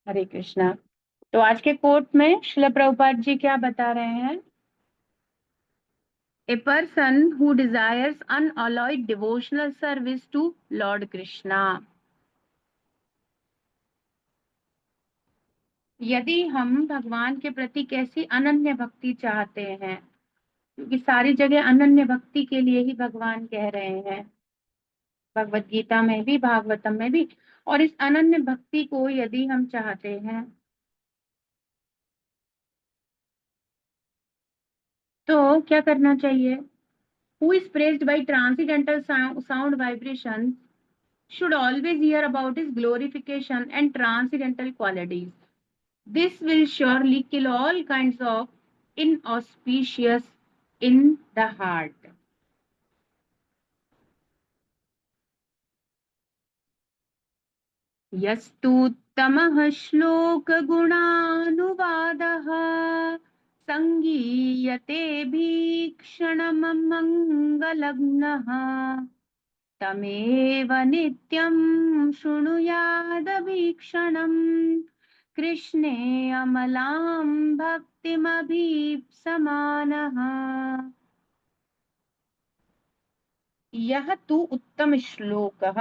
हरे कृष्णा। तो आज के कोट में श्रील प्रभुपाद जी क्या बता रहे हैं? A person who desires unalloyed devotional service to Lord Krishna. यदि हम भगवान के प्रति कैसी अनन्य भक्ति चाहते हैं, क्योंकि सारी जगह अनन्य भक्ति के लिए ही भगवान कह रहे हैं, भगवत गीता में भी भागवतम में भी। और इस अनन्य भक्ति को यदि हम चाहते हैं तो क्या करना चाहिए? Who is praised by transcendental sound vibration should always hear about his glorification and transcendental qualities. This will surely kill all kinds of inauspicious in the heart. यस्तुत्तमः श्लोकगुणानुवादः सङ्गीयते भीक्षणममङ्गलग्नः तमेव नित्यं शृणुयादभीक्षणम् कृष्णे अमलां भक्तिमभीप्समानः। यह तु उत्तम श्लोकः,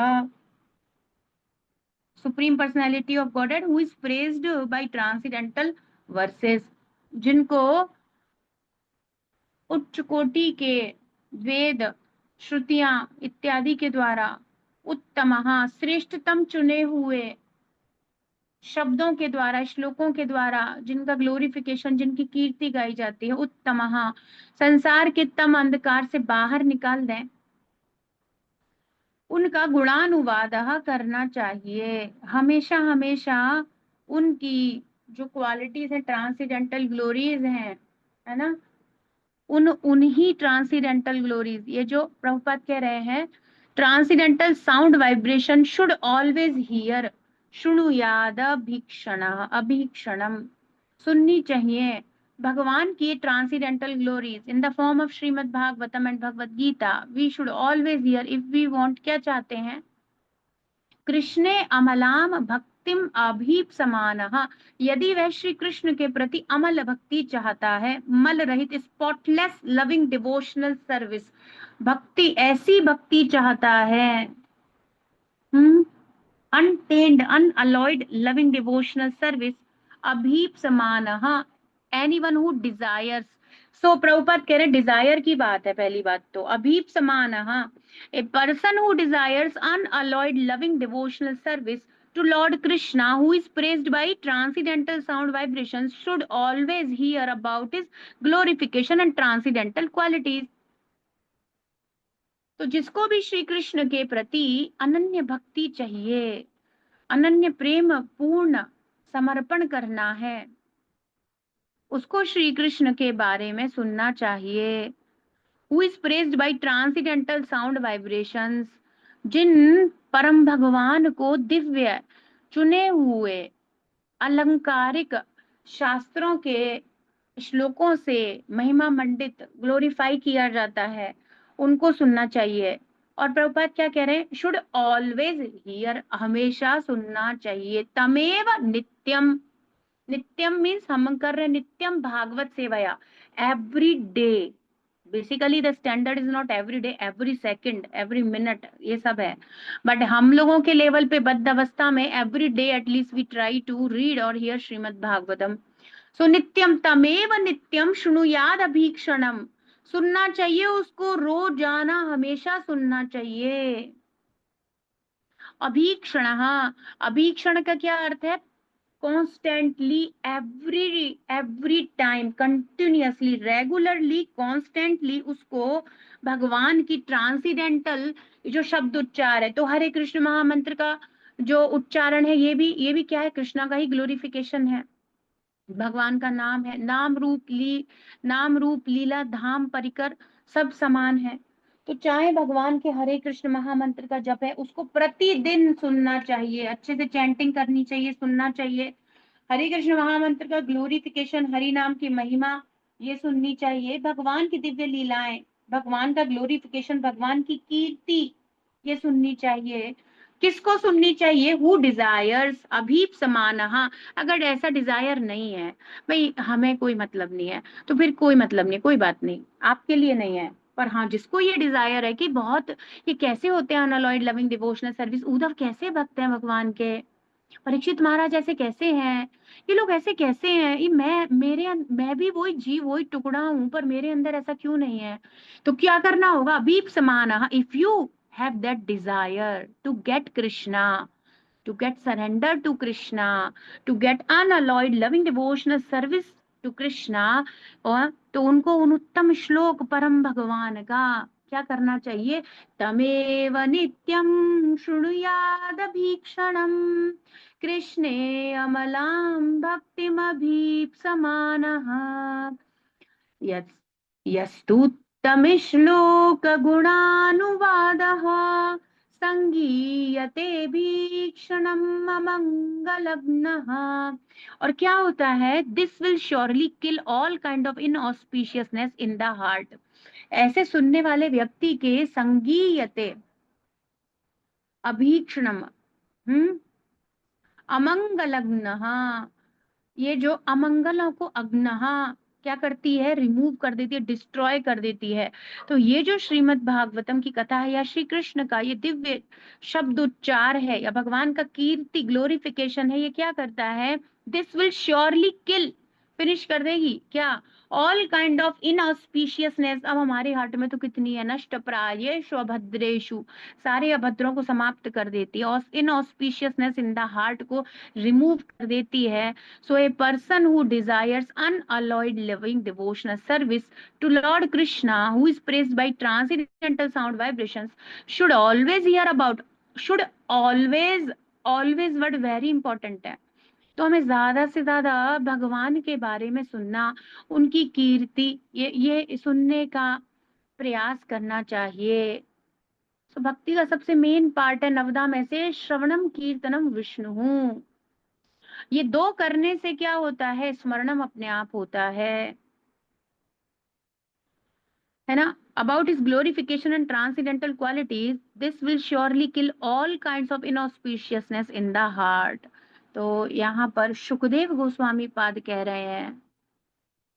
supreme personality of Godhead who is praised by transcendental verses, जिनको उच्च कोटि के वेद श्रुतियां इत्यादि के द्वारा उत्तम श्रेष्ठतम चुने हुए शब्दों के द्वारा, श्लोकों के द्वारा जिनका ग्लोरिफिकेशन, जिनकी कीर्ति गाई जाती है, उत्तम संसार के तम अंधकार से बाहर निकाल दें, उनका गुणानुवाद करना चाहिए। हमेशा हमेशा उनकी जो क्वालिटीज है, ट्रांसीडेंटल ग्लोरीज हैं, है ना, उन्हीं ट्रांसीडेंटल ग्लोरीज, ये जो प्रभुपाद कह रहे हैं, transcendental sound vibration should always hear शृणुयाद अभीक्षण, अभीक्षणम, सुननी चाहिए भगवान की transcendental glories in the form of Shrimad Bhagavatam and Bhagavad Gita. We should always hear if we want, क्या चाहते हैं? कृष्णे अमलाम भक्तिम अभीप्समानः, यदि वह श्री कृष्ण के प्रति अमल भक्ति चाहता है, मल रहित स्पॉटलेस लविंग डिवोशनल सर्विस, भक्ति, ऐसी भक्ति चाहता है, untainted unalloyed loving devotional service, अभीप्समानः, anyone who desires. So Prabhupada कह रहे डिजायर की बात है, पहली बात तो अभीप्समानः, a person who desires unalloyed loving devotional service to Lord Krishna, who is praised by transcendental sound vibrations, should always hear about his glorification and transcendental qualities. तो जिसको भी श्री कृष्ण के प्रति अनन्य भक्ति चाहिए, अनन्य प्रेम पूर्ण समर्पण करना है, उसको श्री कृष्ण के बारे में सुनना चाहिए। Who is praised by transcendental sound vibrations, जिन परम भगवान को दिव्य चुने हुए अलंकारिक शास्त्रों के श्लोकों से महिमा मंडित ग्लोरीफाई किया जाता है, उनको सुनना चाहिए। और प्रभुपाद क्या कह रहे हैं? शुड ऑलवेज हियर, हमेशा सुनना चाहिए। तमेव नित्यम, नित्यम मीन्स हम कर रहे नित्यम भागवत सेवया, every day. Basically the standard is not every day, every second, every minute, ये सब है, बट हम लोगों के लेवल पे बद्ध अवस्था में every day at least we try to read और हियर श्रीमद् भागवतम। सो नित्यम, तमेव नित्यम शृणुयाद अभीक्षणम, सुनना चाहिए उसको, रोजाना हमेशा सुनना चाहिए। अभीक्षण, अभीक्षण का क्या अर्थ है? Constantly, every time, continuously, regularly, constantly उसको भगवान की ट्रांसीडेंटल जो शब्द उच्चार है, तो हरे कृष्ण महामंत्र का जो उच्चारण है, ये भी क्या है? कृष्णा का ही ग्लोरिफिकेशन है, भगवान का नाम है। नाम रूप लीला धाम परिकर सब समान है। तो चाहे भगवान के हरे कृष्ण महामंत्र का जप है, उसको प्रतिदिन सुनना चाहिए, अच्छे से चैंटिंग करनी चाहिए, सुनना चाहिए। हरे कृष्ण महामंत्र का ग्लोरिफिकेशन, हरि नाम की महिमा, ये सुननी चाहिए। भगवान की दिव्य लीलाएं, भगवान का ग्लोरिफिकेशन, भगवान की कीर्ति, ये सुननी चाहिए। किसको सुननी चाहिए? हु डिजायर्स अभीप्समानः। अगर ऐसा डिजायर नहीं है, भाई हमें कोई मतलब नहीं है, तो फिर कोई मतलब नहीं, कोई बात नहीं, आपके लिए नहीं है। पर हाँ, जिसको ये डिजायर है कि बहुत, ये कैसे होते हैं unalloyed loving devotional service, Uddhav कैसे भक्त हैं भगवान के, परीक्षित महाराज ऐसे कैसे हैं, ये लोग ऐसे कैसे हैं, ये मैं भी वही जीव, वही टुकड़ा हूं, पर मेरे अंदर ऐसा क्यों नहीं है? तो क्या करना होगा? बीप समान, if you have that desire to get Krishna, to get surrender to Krishna, to get unalloyed loving devotional service to Krishna, और तो उनको उन उत्तम श्लोक परम भगवान का क्या करना चाहिए? तमेव नित्यं शृणुयादभीक्षणम् कृष्णे अमलां भक्तिमभीप्समानः यस् यस्तुत्तमश्लोकगुणानुवादः संगीयते भीक्षणम् अमंगलग्नः। और क्या होता है? This will surely kill all kind of inauspiciousness in the heart. ऐसे सुनने वाले व्यक्ति के संगीयते अभीक्षणम अमंगलग्नः, ये जो अमंगलों को अग्नहा क्या करती है? रिमूव कर देती है, डिस्ट्रॉय कर देती है। तो ये जो श्रीमद् भागवतम की कथा है, या श्री कृष्ण का ये दिव्य शब्द उच्चार है, या भगवान का कीर्ति ग्लोरिफिकेशन है, ये क्या करता है? This will surely kill, finish कर देगी क्या? All kind of inauspiciousness. अब हमारे हार्ट में तो कितनी है, नष्ट प्रायेषु अभद्रेषु, सारे अभद्रों को समाप्त कर देती है, और इनऑस्पिशियसनेस इन द हार्ट को रिमूव कर देती है। So a person who desires unalloyed living devotional service to Lord Krishna, who is praised by transcendental sound vibrations, should always hear about, should always word very important है। तो हमें ज्यादा से ज्यादा भगवान के बारे में सुनना, उनकी कीर्ति, ये सुनने का प्रयास करना चाहिए। तो भक्ति का सबसे मेन पार्ट है नवधा में से श्रवणम कीर्तनम विष्णु। ये दो करने से क्या होता है? स्मरणम अपने आप होता है ना? About is glorification and transcendental qualities, this will surely kill all kinds of inauspiciousness in the heart. तो यहाँ पर सुखदेव गोस्वामी पाद कह रहे हैं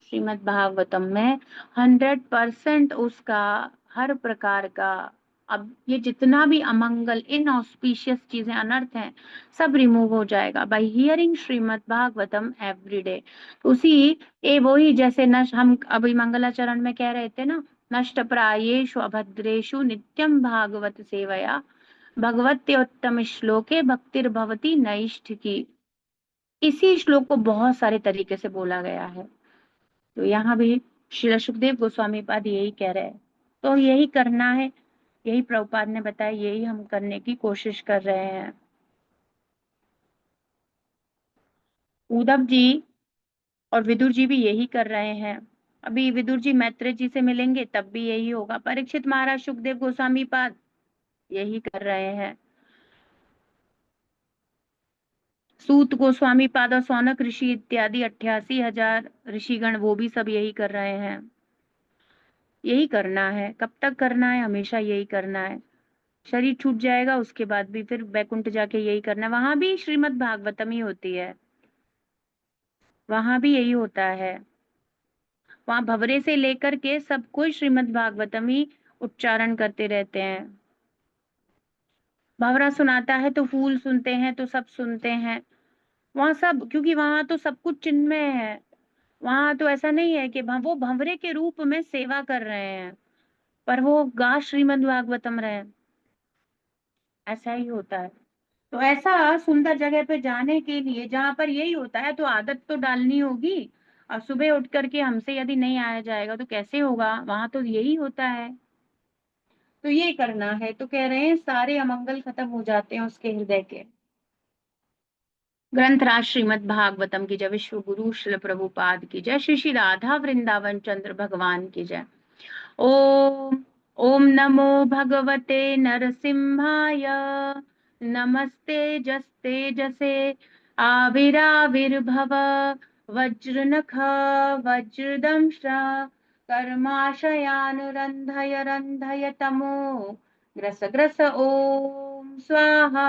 श्रीमद् भागवतम में 100% उसका, हर प्रकार का, अब ये जितना भी अमंगल इनऑस्पिशियस चीजें, अनर्थ हैं, सब रिमूव हो जाएगा bye hearing Shrimad Bhagavatam every day. उसी वही जैसे नश हम अभी मंगलाचरण में कह रहे थे ना, नष्ट प्रायेषु अभद्रेषु नित्यम भागवत सेवया भगवत्योत्तम श्लोके भक्तिर्भवति नैष्ठ की। इसी श्लोक को बहुत सारे तरीके से बोला गया है। तो यहाँ भी श्री सुखदेव गोस्वामी पाद यही कह रहे हैं, तो यही करना है, यही प्रभुपाद ने बताया, यही हम करने की कोशिश कर रहे हैं। उद्धव जी और विदुर जी भी यही कर रहे हैं। अभी विदुर जी मैत्रेय जी से मिलेंगे तब भी यही होगा। परीक्षित महाराज सुखदेव गोस्वामी पाद यही कर रहे हैं। सूत गोस्वामी पाद और सौनक ऋषि इत्यादि 88,000 ऋषिगण, वो भी सब यही कर रहे हैं। यही करना है, कब तक करना है? हमेशा यही करना है। शरीर छूट जाएगा उसके बाद भी फिर बैकुंठ जाके यही करना है। वहां भी श्रीमद् भागवतम ही होती है, वहां भी यही होता है। वहां भवरे से लेकर के सब कोई श्रीमद् भागवतम ही उच्चारण करते रहते हैं। भवरा सुनाता है तो फूल सुनते हैं, तो सब सुनते हैं वहां सब, क्योंकि वहां तो सब कुछ चिन्मय है। वहां तो ऐसा नहीं है कि वो भंवरे के रूप में सेवा कर रहे हैं, पर वो गा श्रीमद् भागवतम रहे। ऐसा ही होता है। तो ऐसा सुंदर जगह पे जाने के लिए जहां पर यही होता है, तो आदत तो डालनी होगी। और सुबह उठ करके हमसे यदि नहीं आया जाएगा तो कैसे होगा? वहां तो यही होता है। तो ये करना है। तो कह रहे हैं सारे अमंगल खत्म हो जाते हैं उसके हृदय के। ग्रंथराज श्रीमद् भागवतम की जय। विश्व गुरु श्रील प्रभुपाद की जय। श्री श्री राधा वृंदावन चंद्र भगवान की जय। ओम ओम नमो भगवते नरसिंहाय। नमस्ते जस्ते जसे आविराविर्भव। वज्रनख वज्रदंश कर्माशयानुरंधय रंधय तमो ग्रस ग्रस ओम। स्वाहा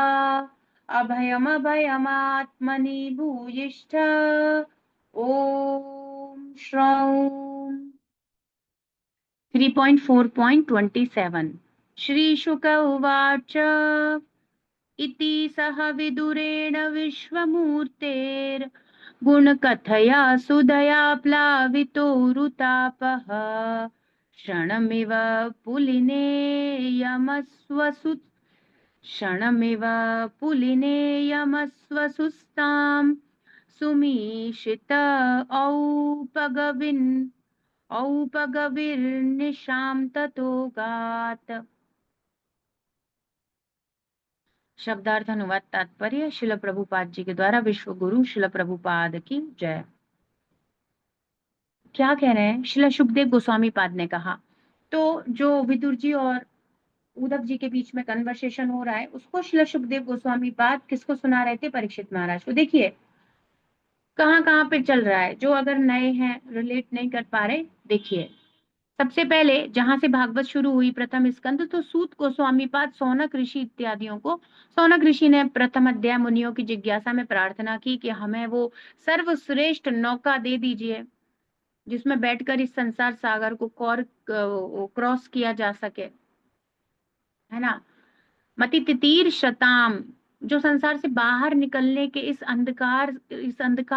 अभयमभयमात्मनि भूयिष्ठ ॐ श्रौं 3.4.27 श्रीशुक उवाच इति सह विदुरेण विश्वमूर्तेर्गुणकथया सुदया प्लावितोरुतापः क्षणमिव पुलिनेयमस्वसुस्तां सुमीशित औपगविर्निशां ततो गात्। शब्दार्थ अनुवाद तात्पर्य शिल प्रभुपाद जी के द्वारा विश्व गुरु शिल प्रभुपाद की जय। क्या कह रहे हैं? शिला सुखदेव गोस्वामी पाद ने कहा, तो जो विदुर जी और उद्धव जी के बीच में कन्वर्सेशन हो रहा है उसको शिला सुखदेव गोस्वामी पाद किसको सुना रहे थे? परीक्षित महाराज को। देखिए कहाँ कहाँ पे चल रहा है, जो अगर नए हैं रिलेट नहीं कर पा रहे, देखिए सबसे पहले जहां से भागवत शुरू हुई प्रथम स्कंद, तो सूत गोस्वामी पाद सौनक ऋषि इत्यादियों को, सौनक ऋषि ने प्रथम अध्याय मुनियों की जिज्ञासा में प्रार्थना की कि हमें वो सर्वश्रेष्ठ नौका दे दीजिए जिसमें बैठकर इस संसार सागर को क्रॉस किया जा सके, है ना। मति तितीर शताम, जो संसार से बाहर निकलने के इस अंधकार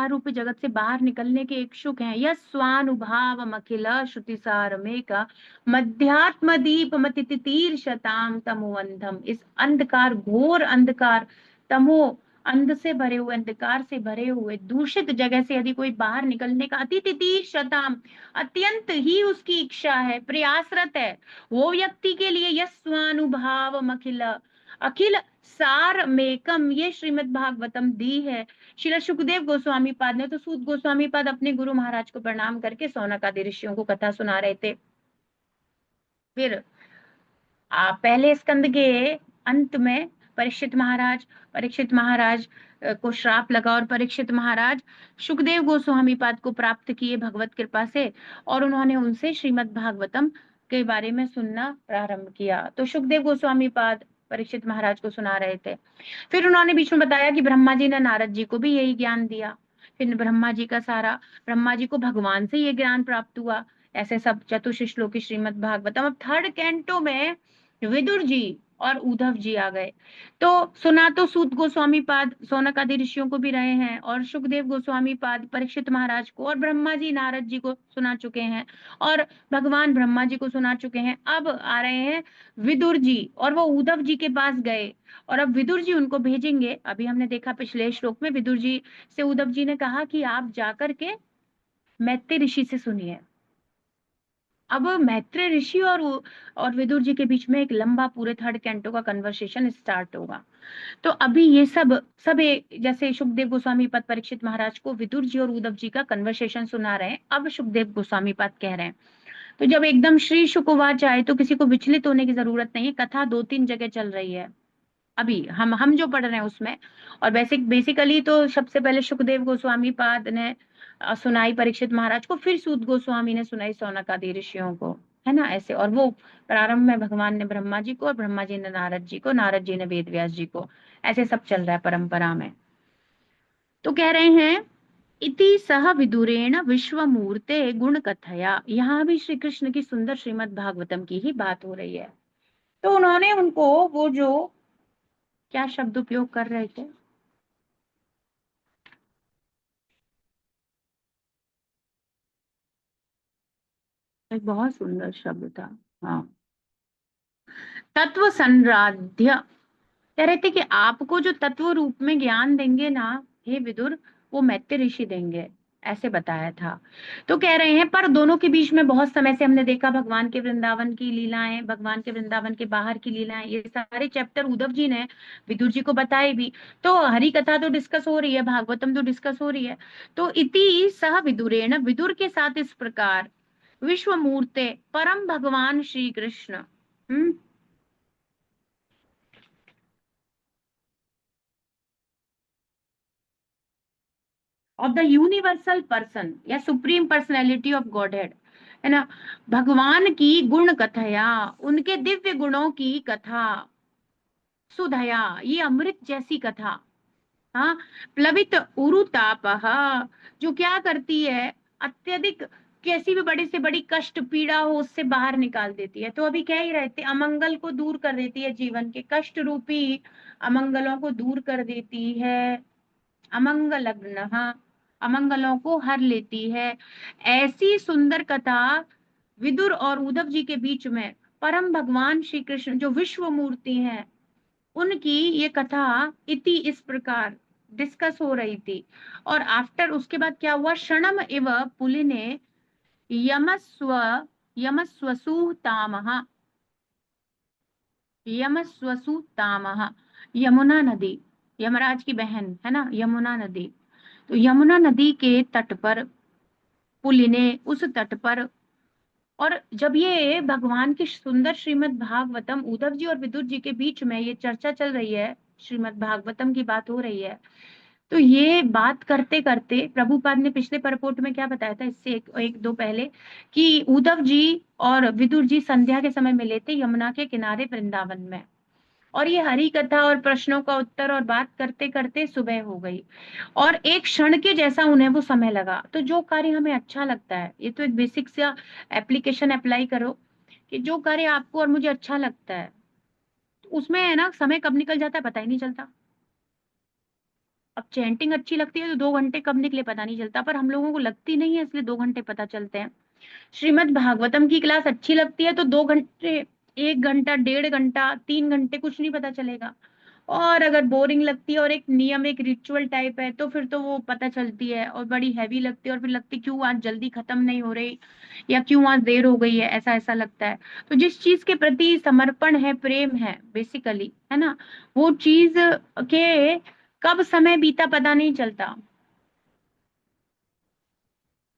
रूपी जगत से बाहर निकलने के इच्छुक हैं। यह स्वानुभाव मखिल श्रुतिसार में का मध्यात्म दीप मति तितीर शताम तमोअंधम, इस अंधकार घोर अंधकार तमो अंध से भरे हुए अंधकार से भरे हुए दूषित जगह से यदि कोई बाहर निकलने का अति तितीर शताम अत्यंत ही उसकी इच्छा है, प्रयासरत है, वो व्यक्ति के लिए यह स्वानुभाव मखिल अखिल सार मेकम, ये श्रीमद् भागवतम दी है श्री सुखदेव गोस्वामी पाद ने। तो सूत गोस्वामी पाद अपने गुरु महाराज को प्रणाम करके सौनक आदि ऋषियों को कथा सुना रहे थे। फिर पहले स्कंद के अंत में परीक्षित महाराज को श्राप लगा और परीक्षित महाराज सुखदेव गोस्वामी पाद को प्राप्त किए भगवत कृपा से, और उन्होंने उनसे श्रीमद् भागवतम के बारे में सुनना प्रारंभ किया। तो सुखदेव गोस्वामी पाद परीक्षित महाराज को सुना रहे थे। फिर उन्होंने बीच में बताया कि ब्रह्मा जी ने नारद जी को भी यही ज्ञान दिया। फिर ब्रह्मा जी को भगवान से ये ज्ञान प्राप्त हुआ। ऐसे सब चतुर्थ श्लोकी श्रीमद् भागवतम। अब थर्ड कैंटो में विदुर जी और उद्धव जी आ गए। तो सुना तो सूत गोस्वामी पाद सौनक आदि ऋषियों को भी रहे हैं, और सुखदेव गोस्वामी पाद परीक्षित महाराज को, और ब्रह्मा जी नारद जी को सुना चुके हैं, और भगवान ब्रह्मा जी को सुना चुके हैं। अब आ रहे हैं विदुर जी, और वो उद्धव जी के पास गए, और अब विदुर जी उनको भेजेंगे। अभी हमने देखा पिछले श्लोक में विदुर जी से उद्धव जी ने कहा कि आप जाकर के मैत्री ऋषि से सुनिए। अब मैत्री ऋषि और विदुर जी के बीच में एक लंबा पूरे थर्ड कैंटो का कन्वर्सेशन स्टार्ट होगा। तो अभी ये जैसे सुखदेव गोस्वामी पद परीक्षित महाराज को विदुर जी और उद्धव जी का कन्वर्सेशन सुना रहे हैं। अब सुखदेव गोस्वामी पद कह रहे हैं, तो जब एकदम श्री शुकवाच आए तो किसी को विचलित होने की जरूरत नहीं है। कथा 2-3 जगह चल रही है अभी हम जो पढ़ रहे हैं उसमें। और बेसिकली तो सबसे पहले सुखदेव गोस्वामी पाद ने सुनाई परीक्षित महाराज को, फिर सूत गोस्वामी ने सुनाई सौनक आदि ऋषियों को, है ना, ऐसे। और वो प्रारंभ में भगवान ने ब्रह्मा जी को, और ब्रह्मा जी ने नारद जी को, नारद जी ने वेद व्यास जी को, ऐसे सब चल रहा है परंपरा में। तो कह रहे हैं इति सह विदुरेण विश्वमूर्ते गुण कथया, यहाँ भी श्री कृष्ण की सुंदर श्रीमद् भागवतम की ही बात हो रही है। तो उन्होंने उनको वो जो क्या शब्द उपयोग कर रहे थे, एक बहुत सुंदर शब्द था, हाँ, तत्व संराध्य। कह रहे थे कि आपको जो तत्व रूप में ज्ञान देंगे ना हे विदुर, वो मैत्री ऋषि देंगे, ऐसे बताया था। तो कह रहे हैं पर दोनों के बीच में बहुत समय से हमने देखा भगवान के वृंदावन की लीलाएं, भगवान के वृंदावन के बाहर की लीलाएं, ये सारे चैप्टर उद्धव जी ने विदुर जी को बताए भी। तो हरि कथा तो डिस्कस हो रही है, भागवतम तो डिस्कस हो रही है। तो इति सह विदुरेण, विदुर के साथ इस प्रकार विश्व मूर्ते परम भगवान Shri Krishna of the universal person या सुप्रीम पर्सनैलिटी ऑफ गॉडहेड, है ना, भगवान की गुण कथया, उनके दिव्य गुणों की कथा, सुधया, ये अमृत जैसी कथा। हाँ, प्लवित उरुतापः, जो क्या करती है, अत्यधिक कैसी भी बड़ी से बड़ी कष्ट पीड़ा हो उससे बाहर निकाल देती है। तो अभी कह ही रहे थे, अमंगल को दूर कर देती है, जीवन के कष्ट रूपी अमंगलों को दूर कर देती है। अमंगलग्न, अमंगलों को हर लेती है। ऐसी सुंदर कथा विदुर और उद्धव जी के बीच में परम भगवान श्री कृष्ण जो विश्व मूर्ति हैं, उनकी ये कथा इति इस प्रकार डिस्कस हो रही थी। और आफ्टर उसके बाद क्या हुआ, क्षणम इव पुलिने यमस्व यमस्वसु तामः, यमस्वसु तामः, यमुना नदी, यमराज की बहन है ना यमुना नदी। तो यमुना नदी के तट पर, पुलिने, उस तट पर, और जब ये भगवान की सुंदर श्रीमद् भागवतम उद्धव जी और विदुर जी के बीच में ये चर्चा चल रही है, श्रीमद् भागवतम की बात हो रही है, तो ये बात करते करते प्रभुपाद ने पिछले परपोर्ट में क्या बताया था, इससे एक दो पहले, कि उद्धव जी और विदुर जी संध्या के समय मिले थे यमुना के किनारे वृंदावन में। और ये हरि कथा और प्रश्नों का उत्तर और बात करते करते सुबह हो गई। और एक क्षण के जैसा उन्हें वो समय लगा। तो जो कार्य हमें अच्छा लगता है, ये तो एक बेसिक सा एप्लीकेशन अप्लाई करो, कि जो कार्य आपको और मुझे अच्छा लगता है, तो उसमें है ना समय कब निकल जाता है पता ही नहीं चलता। अब चैंटिंग अच्छी लगती है तो 2 घंटे कब निकले पता नहीं चलता, पर हम लोगों को लगती नहीं है इसलिए 2 घंटे पता चलते हैं। श्रीमद् भागवतम की क्लास अच्छी लगती है तो 2 घंटे, 1 घंटा, 1.5 घंटा, 3 घंटे कुछ नहीं पता चलेगा। और अगर बोरिंग लगती है और एक नियम एक रिचुअल टाइप है तो फिर तो वो पता चलती है, और बड़ी हैवी लगती है और फिर लगती है क्यों आज जल्दी खत्म नहीं हो रही, या क्यों आज देर हो गई है, ऐसा ऐसा लगता है। तो जिस चीज के प्रति समर्पण है, प्रेम है बेसिकली, है ना, वो चीज के कब समय बीता पता नहीं चलता,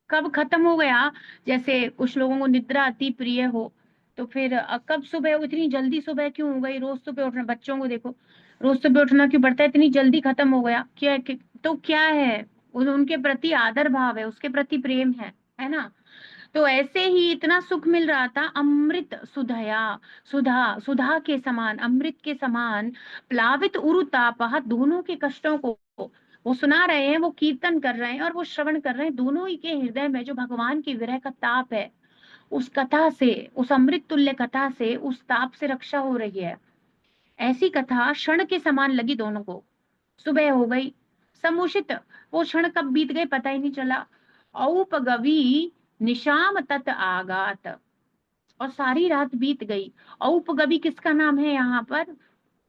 कब खत्म हो गया। जैसे कुछ लोगों को निद्रा अति प्रिय हो, तो फिर कब सुबह इतनी जल्दी सुबह क्यों हो गई, रोज सुबह उठना, बच्चों को देखो रोज सुबह उठना क्यों पड़ता है, इतनी जल्दी खत्म हो गया क्या तो क्या है, उनके प्रति आदर भाव है, उसके प्रति प्रेम है ना। तो ऐसे ही इतना सुख मिल रहा था, अमृत सुधया, सुधा सुधा के समान, अमृत के समान, प्लावित उरुतापः, दोनों के कष्टों को वो सुना रहे हैं, वो कीर्तन कर रहे हैं और वो श्रवण कर रहे हैं। दोनों ही के हृदय में जो भगवान की विरह का ताप है, उस कथा से, उस अमृत तुल्य कथा से, उस ताप से रक्षा हो रही है। ऐसी कथा क्षण के समान लगी दोनों को। सुबह हो गई, समुचित, वो क्षण कब बीत गए पता ही नहीं चला। औपगवी निशाम तत आगात, और सारी रात बीत गई। औपगवी किसका नाम है यहाँ पर,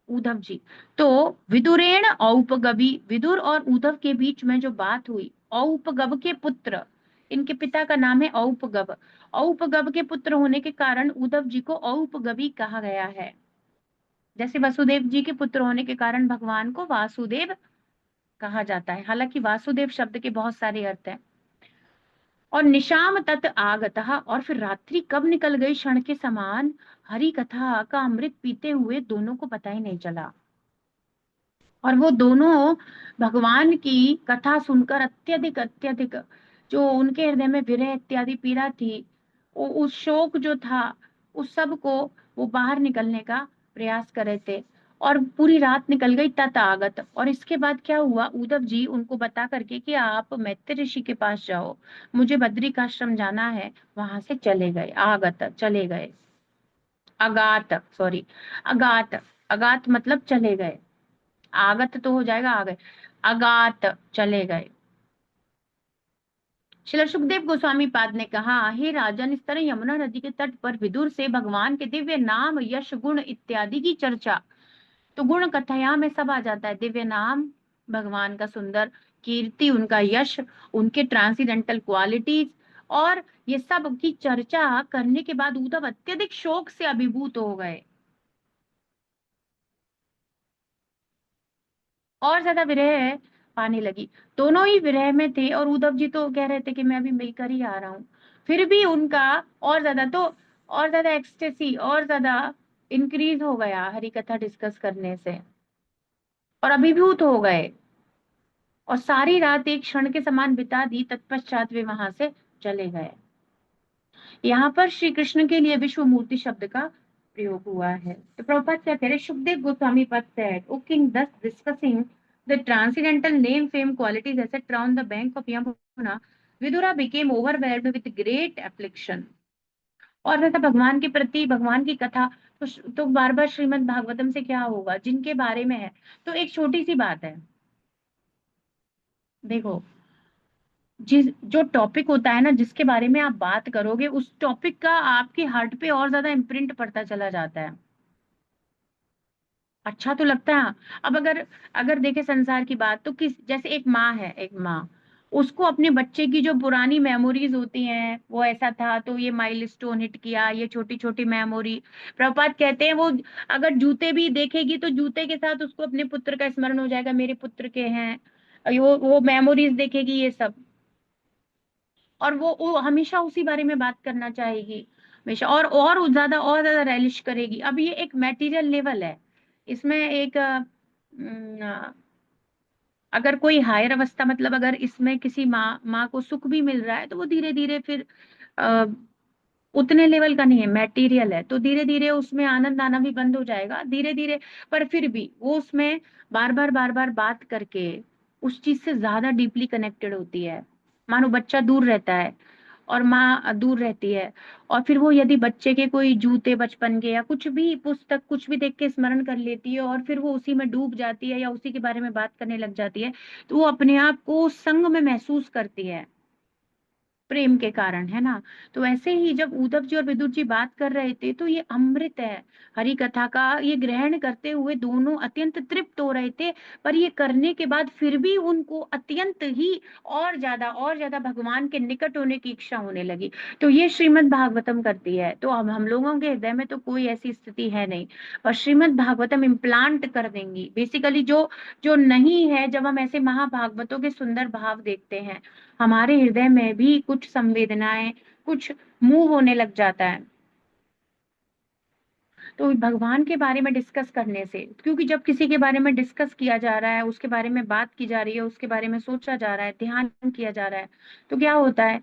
उद्धव जी। तो विदुरेण औपगवी, विदुर और उद्धव के बीच में जो बात हुई, औपगव के पुत्र, इनके पिता का नाम है औपगव। औपगव के पुत्र होने के कारण उद्धव जी को औपगवी कहा गया है। जैसे वसुदेव जी के पुत्र होने के कारण भगवान को वासुदेव कहा जाता है। हालांकि वासुदेव शब्द के बहुत सारे अर्थ हैं। और निशाम तत् आगतः, और फिर रात्रि कब निकल गई क्षण के समान, हरि कथा का अमृत पीते हुए दोनों को पता ही नहीं चला। और वो दोनों भगवान की कथा सुनकर अत्यधिक अत्यधिक, जो उनके हृदय में विरह इत्यादि पीड़ा थी, उस शोक जो था, उस सब को वो बाहर निकलने का प्रयास कर रहे थे। और पूरी रात निकल गई तथागत। और इसके बाद क्या हुआ, उद्धव जी उनको बता करके कि आप मैत्री ऋषि के पास जाओ, मुझे बद्रिकाश्रम जाना है, वहां से चले गए, आगत चले गए, अगात सॉरी, अगात, अगात मतलब चले गए, आगत तो हो जाएगा आ गए, अगात चले गए। श्रील सुखदेव गोस्वामी पाद ने कहा, हे राजन, इस तरह यमुना नदी के तट पर विदुर से भगवान के दिव्य नाम, यश, गुण इत्यादि की चर्चा। तो गुण कथया में सब आ जाता है, दिव्य नाम, भगवान का सुंदर कीर्ति, उनका यश, उनके ट्रांसीडेंटल क्वालिटीज, और ये सब की चर्चा करने के बाद उद्धव अत्यधिक शोक से अभिभूत हो गए, और ज्यादा विरह पाने लगी। दोनों ही विरह में थे, और उद्धव जी तो कह रहे थे कि मैं अभी मिलकर ही आ रहा हूँ। फिर भी उनका और ज्यादा तो, और ज्यादा एक्सटेसी, और ज्यादा इंक्रीज हो गया हरि कथा डिस्कस करने से, और अभिभूत हो गए। और सारी रात एक क्षण के समान बिता दी, तत्पश्चात वे वहां से चले गए। यहाँ पर श्री कृष्ण के लिए विश्व मूर्ति शब्द का प्रयोग हुआ है। तो प्रभुपाद क्या कह रहे, सुखदेव गोस्वामी पद said, O king, thus discussing the transcendental name fame qualities etc on the bank of Yamuna, Vidura became overwhelmed with great affliction। और वैसा भगवान के प्रति, भगवान की कथा तो बार बार श्रीमद् भागवतम से क्या होगा, जिनके बारे में है। तो एक छोटी सी बात है, देखो, जिस जो टॉपिक होता है ना, जिसके बारे में आप बात करोगे, उस टॉपिक का आपके हार्ट पे और ज्यादा इम्प्रिंट पड़ता चला जाता है। अच्छा तो लगता है। अब अगर अगर देखे संसार की बात, तो किस, जैसे एक माँ है, एक माँ, उसको अपने बच्चे की जो पुरानी मेमोरीज होती हैं, वो ऐसा था तो ये माइलस्टोन हिट किया, ये छोटी छोटी मेमोरी, प्रभुपाद कहते हैं वो अगर जूते भी देखेगी तो जूते के साथ उसको अपने पुत्र का स्मरण हो जाएगा, मेरे पुत्र के हैं, वो मेमोरीज देखेगी ये सब, और वो हमेशा उसी बारे में बात करना चाहेगी हमेशा, और ज्यादा रेलिश करेगी। अब ये एक मटेरियल लेवल है, इसमें एक अगर कोई हायर अवस्था, मतलब अगर इसमें किसी माँ माँ को सुख भी मिल रहा है, तो वो धीरे धीरे फिर आ, उतने लेवल का नहीं है, मटेरियल है, तो धीरे धीरे उसमें आनंद आना भी बंद हो जाएगा धीरे धीरे। पर फिर भी वो उसमें बार बार बात करके उस चीज से ज्यादा डीपली कनेक्टेड होती है। मानो बच्चा दूर रहता है और माँ दूर रहती है, और फिर वो यदि बच्चे के कोई जूते बचपन के या कुछ भी पुस्तक कुछ भी देख के स्मरण कर लेती है, और फिर वो उसी में डूब जाती है या उसी के बारे में बात करने लग जाती है, तो वो अपने आप को संग में महसूस करती है, प्रेम के कारण, है ना। तो वैसे ही जब उद्धव जी और विदुर जी बात कर रहे थे, तो ये अमृत है हरि कथा का, ये ग्रहण करते हुए दोनों अत्यंत तृप्त हो रहे थे। पर ये करने के बाद फिर भी उनको अत्यंत ही और ज्यादा भगवान के निकट होने की इच्छा होने लगी। तो ये श्रीमद् भागवतम करती है। तो अब हम लोगों के हृदय में तो कोई ऐसी स्थिति है नहीं, पर श्रीमद् भागवतम इम्प्लांट कर देंगी बेसिकली। जो जो नहीं है, जब हम ऐसे महाभागवतों के सुंदर भाव देखते हैं, हमारे हृदय में भी कुछ संवेदनाएं, कुछ मूव होने लग जाता है। तो भगवान के बारे में डिस्कस करने से, क्योंकि जब किसी के बारे में डिस्कस किया जा रहा है, उसके बारे में बात की जा रही है, उसके बारे में सोचा जा रहा है, ध्यान किया जा रहा है, तो क्या होता है,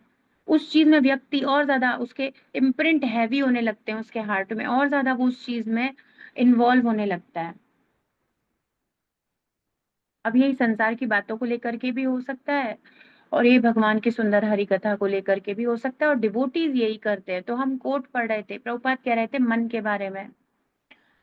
उस चीज में व्यक्ति और ज्यादा, उसके इम्प्रिंट हैवी होने लगते हैं उसके हार्ट में, और ज्यादा वो उस चीज में इन्वॉल्व होने लगता है। अब यही संसार की बातों को लेकर के भी हो सकता है, और ये भगवान की सुंदर हरि कथा को लेकर के भी हो सकता है, और डिवोटीज यही करते हैं। तो हम कोट पढ़ रहे थे, प्रभुपाद कह रहे थे मन के बारे में,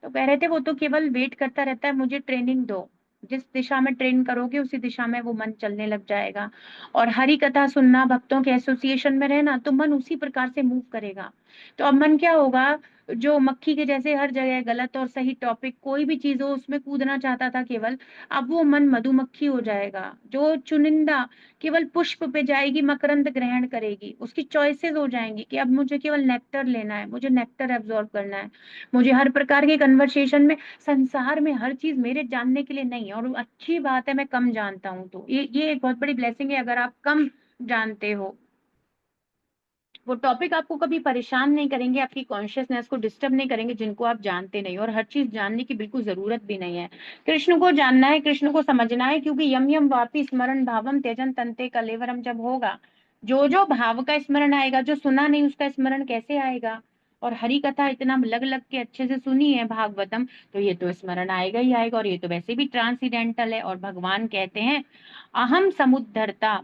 तो कह रहे थे वो तो केवल वेट करता रहता है, मुझे ट्रेनिंग दो, जिस दिशा में ट्रेन करोगे उसी दिशा में वो मन चलने लग जाएगा। और हरि कथा सुनना, भक्तों के एसोसिएशन में रहना, तो मन उसी प्रकार से मूव करेगा। तो अब मन क्या होगा, जो मक्खी के जैसे हर जगह गलत और सही टॉपिक कोई भी चीज हो उसमें कूदना चाहता था केवल, अब वो मन मधुमक्खी हो जाएगा, जो चुनिंदा केवल पुष्प पे जाएगी, मकरंद ग्रहण करेगी, उसकी चॉइसेस हो जाएंगी कि अब मुझे केवल नेक्टर लेना है, मुझे नेक्टर एब्जॉर्ब करना है, मुझे हर प्रकार के कन्वर्सेशन में, संसार में हर चीज मेरे जानने के लिए नहीं है। और अच्छी बात है, मैं कम जानता हूँ, तो ये एक बहुत बड़ी ब्लेसिंग है अगर आप कम जानते हो। वो टॉपिक आपको कभी परेशान नहीं करेंगे, आपकी कॉन्शियसनेस को डिस्टर्ब नहीं करेंगे, जिनको आप जानते नहीं, और हर चीज जानने की बिल्कुल जरूरत भी नहीं है। कृष्ण को जानना है, कृष्ण को समझना है, क्योंकि यम यम वापी स्मरण भावम त्यजन तंते कलेवरम जब होगा, जो भाव का स्मरण आएगा, जो सुना नहीं उसका स्मरण कैसे आएगा। और हरि कथा इतना लग लग के अच्छे से सुनी है भागवतम, तो ये तो स्मरण आएगा ही आएगा, और ये तो वैसे भी ट्रांसीडेंटल है। और भगवान कहते हैं अहम समुद्धरता,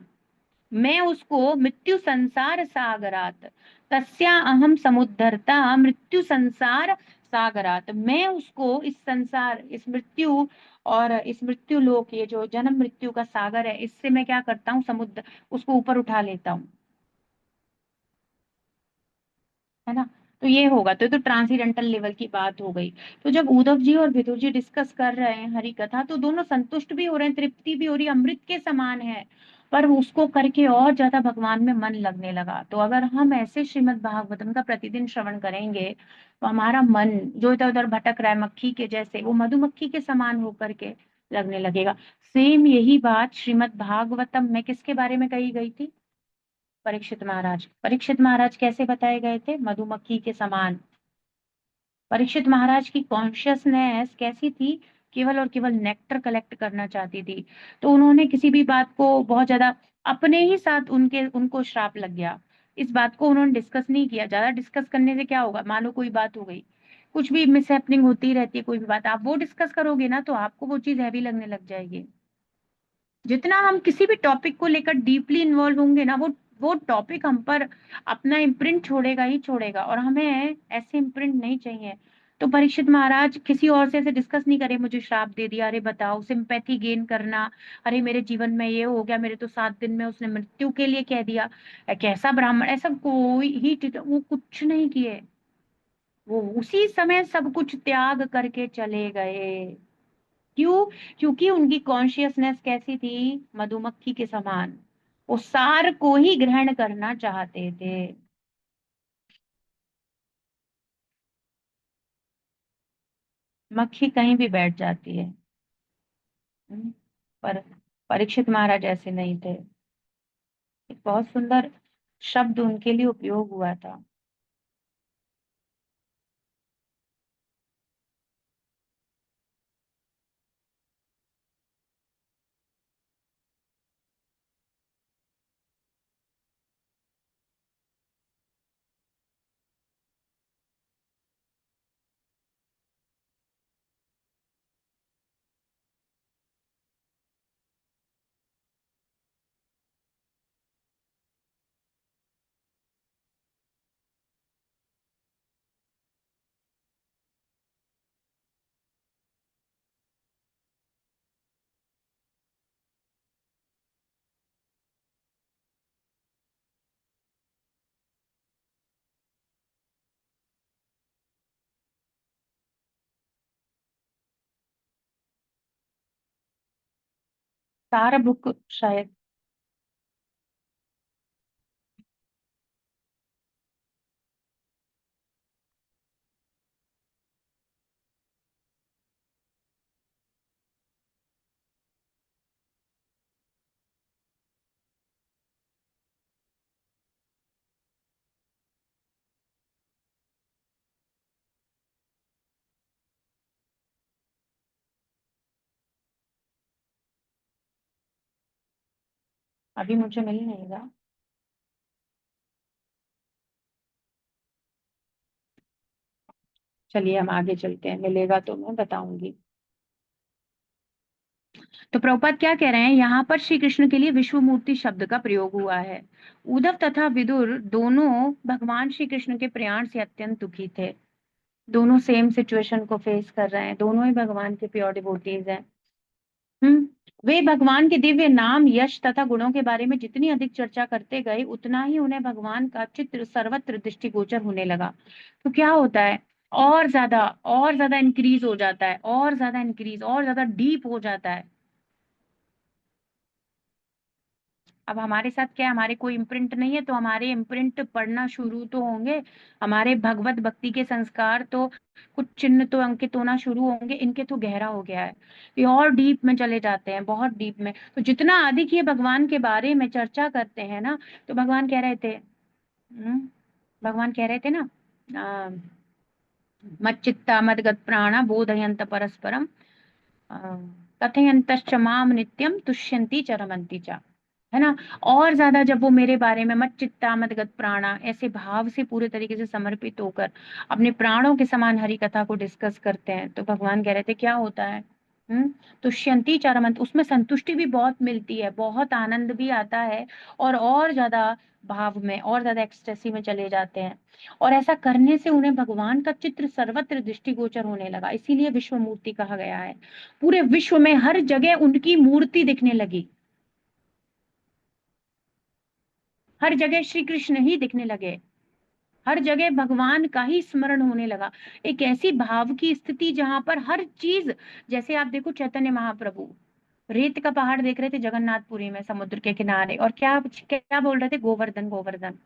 मैं उसको मृत्यु संसार सागरात, तस्या अहम समुद्धरता मृत्यु संसार सागरात, मैं उसको इस संसार, इस मृत्यु और इस मृत्यु लोक, ये जो जन्म मृत्यु का सागर है, इससे मैं क्या करता हूँ, समुद्र, उसको ऊपर उठा लेता हूँ, है ना। तो ये होगा तो ट्रांसीडेंटल लेवल की बात हो गई। तो जब उद्धव जी और विदुर जी डिस्कस कर रहे हैं हरि कथा, तो दोनों संतुष्ट भी हो रहे हैं, तृप्ति भी हो रही है, अमृत के समान है। पर उसको करके और ज्यादा भगवान में मन लगने लगा। तो अगर हम ऐसे श्रीमद् भागवतम का प्रतिदिन श्रवण करेंगे, तो हमारा मन जो इधर उधर भटक रहा है मक्खी के जैसे, वो मधुमक्खी के समान होकर के लगने लगेगा। सेम यही बात श्रीमद् भागवतम में किसके बारे में कही गई थी, परीक्षित महाराज। परीक्षित महाराज कैसे बताए गए थे, मधुमक्खी के समान। परीक्षित महाराज की कॉन्शियसनेस कैसी थी, केवल और केवल नेक्टर कलेक्ट करना चाहती थी। तो उन्होंने किसी भी बात को बहुत ज्यादा, अपने ही साथ उनको श्राप लग गया, इस बात को उन्होंने डिस्कस नहीं किया। ज्यादा डिस्कस करने से क्या होगा, मानो कोई बात हो गई, कुछ भी मिसहैपनिंग होती रहती है, कोई भी बात आप वो डिस्कस करोगे ना, तो आपको वो चीज हैवी लगने लग जाएगी। जितना हम किसी भी टॉपिक को लेकर डीपली इन्वॉल्व होंगे ना, वो टॉपिक हम पर अपना इम्प्रिंट छोड़ेगा ही छोड़ेगा, और हमें ऐसे इम्प्रिंट नहीं चाहिए। तो परीक्षित महाराज किसी और से ऐसे डिस्कस नहीं करे, मुझे श्राप दे दिया, अरे बताओ, सिंपैथी गेन करना, अरे मेरे जीवन में ये हो गया, मेरे तो 7 दिन में उसने मृत्यु के लिए कह दिया, कैसा ब्राह्मण, ऐसा कोई ही वो कुछ नहीं किए। वो उसी समय सब कुछ त्याग करके चले गए। क्यों? क्योंकि उनकी कॉन्शियसनेस कैसी थी? मधुमक्खी के समान, वो सार को ही ग्रहण करना चाहते थे। मक्खी कहीं भी बैठ जाती है। हम्म, पर परीक्षित महाराज ऐसे नहीं थे। एक बहुत सुंदर शब्द उनके लिए उपयोग हुआ था। सारा बुक शायद। अभी मुझे मिल नहीं रहा। चलिए हम आगे चलते हैं, मिलेगा तो मैं बताऊंगी। तो प्रभुपाद क्या कह रहे हैं, यहाँ पर श्री कृष्ण के लिए विश्व मूर्ति शब्द का प्रयोग हुआ है। उद्धव तथा विदुर दोनों भगवान श्री कृष्ण के प्रयाण से अत्यंत दुखी थे। दोनों सेम सिचुएशन को फेस कर रहे हैं, दोनों ही भगवान के प्योर डिवोटीज हैं। हम्म। वे भगवान के दिव्य नाम, यश तथा गुणों के बारे में जितनी अधिक चर्चा करते गए, उतना ही उन्हें भगवान का चित्र सर्वत्र दृष्टिगोचर होने लगा। तो क्या होता है, और ज्यादा इंक्रीज हो जाता है, और ज्यादा इंक्रीज, और ज्यादा डीप हो जाता है। अब हमारे साथ क्या है, हमारे कोई इम्प्रिंट नहीं है, तो हमारे इम्प्रिंट पढ़ना शुरू तो होंगे, हमारे भगवत भक्ति के संस्कार तो कुछ चिन्ह तो अंकित होना शुरू होंगे, इनके तो गहरा हो गया है, ये और डीप में चले जाते हैं, बहुत डीप में। तो जितना अधिक ये भगवान के बारे में चर्चा करते हैं ना, तो भगवान कह रहे थे, भगवान कह रहे थे ना, अ, मच्चित्ता मदगत प्राणा बोधयंत परस्परम, अ, कथयंतश्च माम नित्यम तुष्यन्ति च रमन्ति च, है ना। और ज्यादा जब वो मेरे बारे में मत चित्ता मत गत प्राणा ऐसे भाव से पूरे तरीके से समर्पित होकर अपने प्राणों के समान हरि कथा को डिस्कस करते हैं, तो भगवान कह रहे थे क्या होता है, तुष्यंती चारमंत, उसमें संतुष्टि भी बहुत मिलती है, बहुत आनंद भी आता है, और ज्यादा भाव में, और ज्यादा एक्सटेसी में चले जाते हैं। और ऐसा करने से उन्हें भगवान का चित्र सर्वत्र दृष्टिगोचर होने लगा, इसीलिए विश्व मूर्ति कहा गया है। पूरे विश्व में हर जगह उनकी मूर्ति दिखने लगी, हर जगह श्री कृष्ण ही दिखने लगे, हर जगह भगवान का ही स्मरण होने लगा। एक ऐसी भाव की स्थिति जहां पर हर चीज, जैसे आप देखो चैतन्य महाप्रभु रेत का पहाड़ देख रहे थे जगन्नाथपुरी में समुद्र के किनारे, और क्या क्या बोल रहे थे, गोवर्धन गोवर्धन।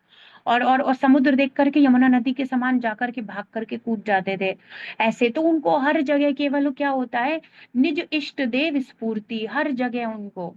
और समुद्र देख करके यमुना नदी के समान जाकर के भाग करके कूद जाते थे। ऐसे तो उनको हर जगह केवल क्या होता है, निज इष्ट देव स्फूर्ति, हर जगह उनको,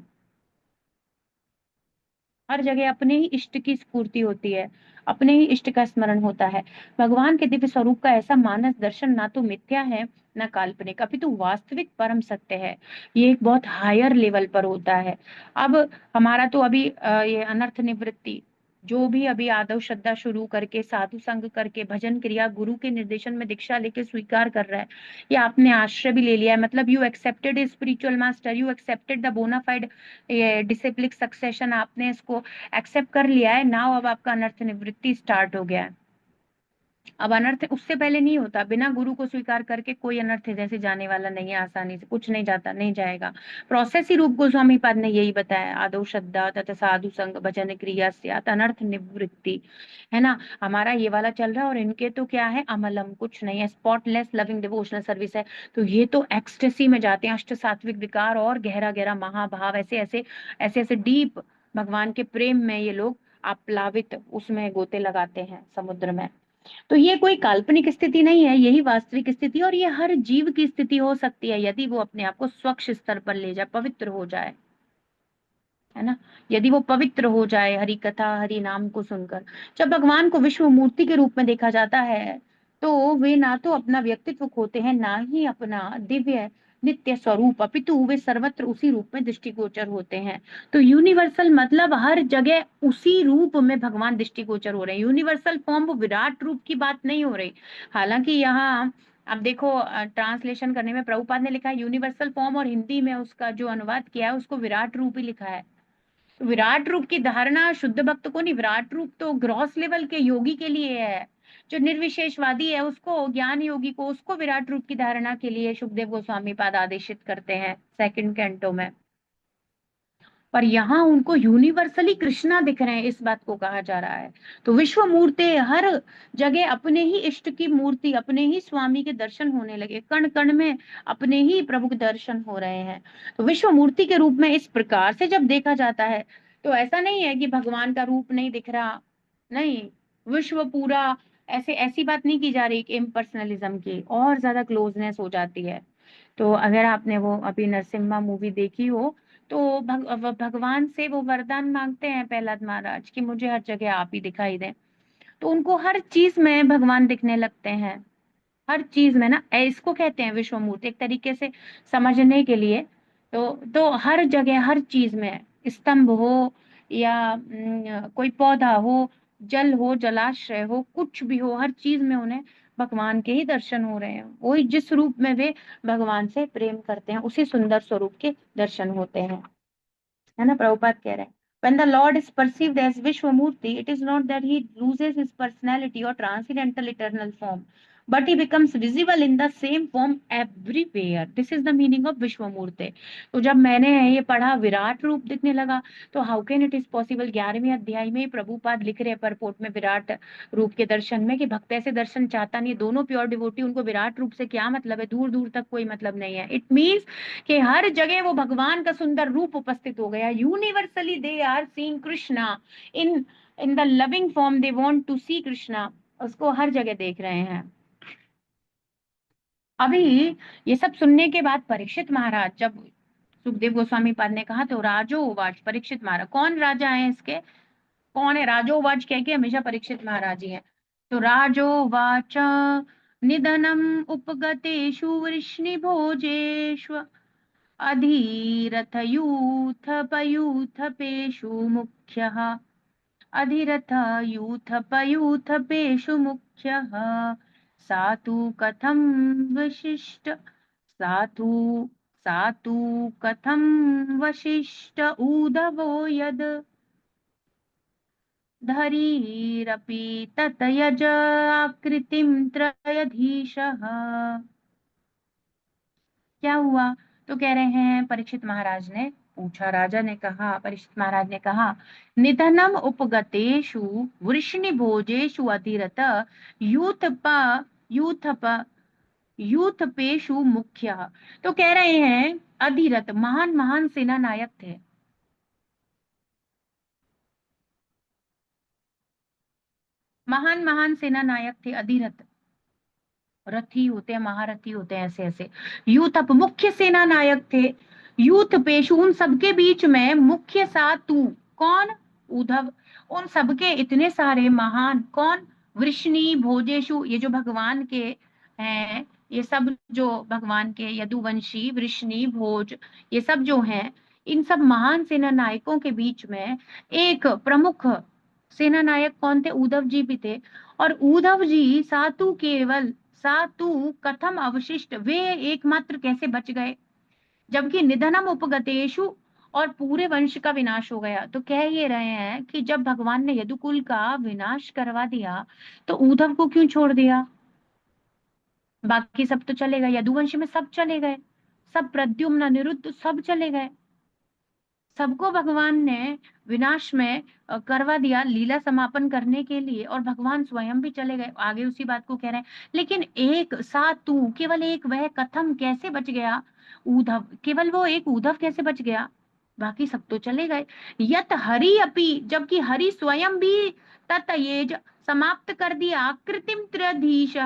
हर जगह अपने ही इष्ट की स्फूर्ति होती है, अपने ही इष्ट का स्मरण होता है। भगवान के दिव्य स्वरूप का ऐसा मानस दर्शन ना तो मिथ्या है, ना काल्पनिक, अपितु वास्तविक परम सत्य है। ये एक बहुत हायर लेवल पर होता है। अब हमारा तो अभी ये अनर्थ निवृत्ति, जो भी अभी आदव श्रद्धा शुरू करके साधु संग करके भजन क्रिया गुरु के निर्देशन में दीक्षा लेके स्वीकार कर रहा है, या आपने आश्रय भी ले लिया है, मतलब you accepted a spiritual master, you accepted the bonafide disciplic succession, आपने इसको एक्सेप्ट कर लिया है। नाउ अब आपका अनर्थ निवृत्ति स्टार्ट हो गया है। अब अनर्थ उससे पहले नहीं होता, बिना गुरु को स्वीकार करके कोई अनर्थ जैसे जाने वाला नहीं है, आसानी से कुछ नहीं जाता, नहीं जाएगा। प्रोसेस ही रूप गोस्वामी पाद ने यही बताया, आदो श्रद्धा तथा साधु संग भजन क्रिया स्यात् अनर्थ निवृत्ति, है ना। हमारा ये वाला चल रहा है और इनके तो क्या है, अमलम, कुछ नहीं है, स्पॉटलेस लविंग डिवोशनल सर्विस है। तो ये तो एक्सटेसी में जाते हैं, अष्ट सात्विक विकार और गहरा गहरा महाभाव, ऐसे ऐसे ऐसे ऐसे डीप भगवान के प्रेम में ये लोग आप्लावित उसमें गोते लगाते हैं समुद्र में। तो ये कोई काल्पनिक स्थिति नहीं है, यही वास्तविक स्थिति, और ये हर जीव की स्थिति हो सकती है यदि वो अपने आप को स्वच्छ स्तर पर ले जाए, पवित्र हो जाए, है ना। यदि वो पवित्र हो जाए हरि कथा हरि नाम को सुनकर। जब भगवान को विश्व मूर्ति के रूप में देखा जाता है तो वे ना तो अपना व्यक्तित्व खोते हैं, ना ही अपना दिव्य नित्य स्वरूप, अपितु वे सर्वत्र उसी रूप में दृष्टिगोचर होते हैं। तो यूनिवर्सल मतलब हर जगह उसी रूप में भगवान दृष्टिगोचर हो रहे हैं। यूनिवर्सल फॉर्म, वो विराट रूप की बात नहीं हो रही। हालांकि यहाँ अब देखो ट्रांसलेशन करने में प्रभुपाद ने लिखा है यूनिवर्सल फॉर्म, और हिंदी में उसका जो अनुवाद किया है उसको विराट रूप ही लिखा है। विराट रूप की धारणा शुद्ध भक्त को नहीं, विराट रूप तो ग्रॉस लेवल के योगी के लिए है। जो निर्विशेषवादी है उसको, ज्ञान योगी को, उसको विराट रूप की धारणा के लिए सुखदेव गोस्वामी पाद आदेशित करते हैं सेकंड कैंटो में। पर यहाँ उनको यूनिवर्सली कृष्णा दिख रहे हैं, इस बात को कहा जा रहा है। तो विश्व मूर्ति हर जगह अपने ही इष्ट की मूर्ति, अपने ही स्वामी के दर्शन होने लगे, कण कण में अपने ही प्रभु के दर्शन हो रहे हैं। तो विश्व मूर्ति के रूप में इस प्रकार से जब देखा जाता है तो ऐसा नहीं है कि भगवान का रूप नहीं दिख रहा, नहीं, विश्व पूरा, ऐसे ऐसी बात नहीं की जा रही कि इम्पर्सनलिज्म की और ज्यादा क्लोजनेस हो जाती है। तो अगर आपने वो अभी नरसिम्हा मूवी देखी हो तो भगवान से वो वरदान मांगते हैं प्रहलाद महाराज कि मुझे हर जगह आप ही दिखाई दें। तो उनको हर चीज में भगवान दिखने लगते हैं, हर चीज में ना, इसको कहते हैं विश्व मूर्ति एक तरीके से समझने के लिए। तो हर जगह हर चीज में, स्तंभ हो या कोई पौधा हो, जल हो, जलाशय हो, कुछ भी हो, हर चीज में उन्हें भगवान के ही दर्शन हो रहे हैं। वही जिस रूप में वे भगवान से प्रेम करते हैं उसी सुंदर स्वरूप के दर्शन होते हैं, है ना। प्रभुपाद कह रहे हैं when the Lord is perceived as Vishwamurti, it is not that he loses his personality or transcendental eternal form, but he becomes visible in the same form everywhere. This is the meaning of Vishwamurti. तो जब मैंने ये पढ़ा विराट रूप दिखने लगा, तो how can it is possible, 11वें अध्याय में प्रभुपाद लिख रहे हैं परपोर्ट में विराट रूप के दर्शन में कि भक्त ऐसे दर्शन चाहता नहीं, दोनों प्योर डिवोटी, उनको विराट रूप से क्या मतलब है, दूर दूर तक कोई मतलब नहीं है। इट मीन्स कि हर जगह वो भगवान का सुंदर रूप उपस्थित हो गया। Universally they are seeing Krishna in in the loving form, they want to see Krishna, उसको हर जगह देख रहे हैं। अभी ये सब सुनने के बाद परीक्षित महाराज, जब सुखदेव गोस्वामी पाद ने कहा तो राजोवाच, परीक्षित महाराज कौन राजा है इसके, कौन है राजोवाच, कह के हमेशा परीक्षित महाराज ही है। तो राजोवाच निधनम उपगतेषु वृष्णिभोजेष्व अधिरथयूथपयूथपेषु मुख्यः, अधिरथयूथपयूथपेषु मुख्यः, सातु कथं वशिष्ठ, सातु सातु कथं वशिष्ठ उदवो यद धरीरपि ततयज आकृतिं त्रयधीशः। क्या हुआ, तो कह रहे हैं परीक्षित महाराज ने पूछा, राजा ने कहा, परीक्षित महाराज ने कहा, निधनम उपगतेषु वृष्णि भोजेषु अधिरथ यूथप यूथप यूथपेषु मुख्य। तो कह रहे हैं अधिरथ महान महान सेना नायक थे, महान महान सेना नायक थे, अधिरथ, रथी होते हैं, महारथी होते हैं, ऐसे ऐसे। यूथ मुख्य सेना नायक थे, यूथ पेशु, उन सबके बीच में मुख्य सातु, कौन, उद्धव, उन सबके इतने सारे महान, कौन, वृष्णि भोजेशु, ये जो भगवान के हैं, ये सब जो भगवान के यदुवंशी वृष्णि भोज, ये सब जो हैं, इन सब महान सेना नायकों के बीच में एक प्रमुख सेना नायक कौन थे? उद्धव जी भी थे। और उद्धव जी सातु कथम अवशिष्ट, वे एकमात्र कैसे बच गए जबकि निधनम उपगतेषु, और पूरे वंश का विनाश हो गया। तो कह ये रहे हैं कि जब भगवान ने यदुकुल का विनाश करवा दिया तो उद्धव को क्यों छोड़ दिया? बाकी सब तो चले गए, यदुवंश में सब चले गए, सब प्रद्युम्न अनिरुद्ध सब चले गए, सबको भगवान ने विनाश में करवा दिया लीला समापन करने के लिए, और भगवान स्वयं भी चले गए। आगे उसी बात को कह रहे हैं, लेकिन एक साथ तू, केवल एक वह कथम कैसे बच गया? उद्धव, केवल वो एक उद्धव कैसे बच गया? बाकी सब तो चले गए। यत हरि अपि, जबकि हरि स्वयं भी ततयेज, समाप्त कर दिया कृत्रिम त्रिधीश,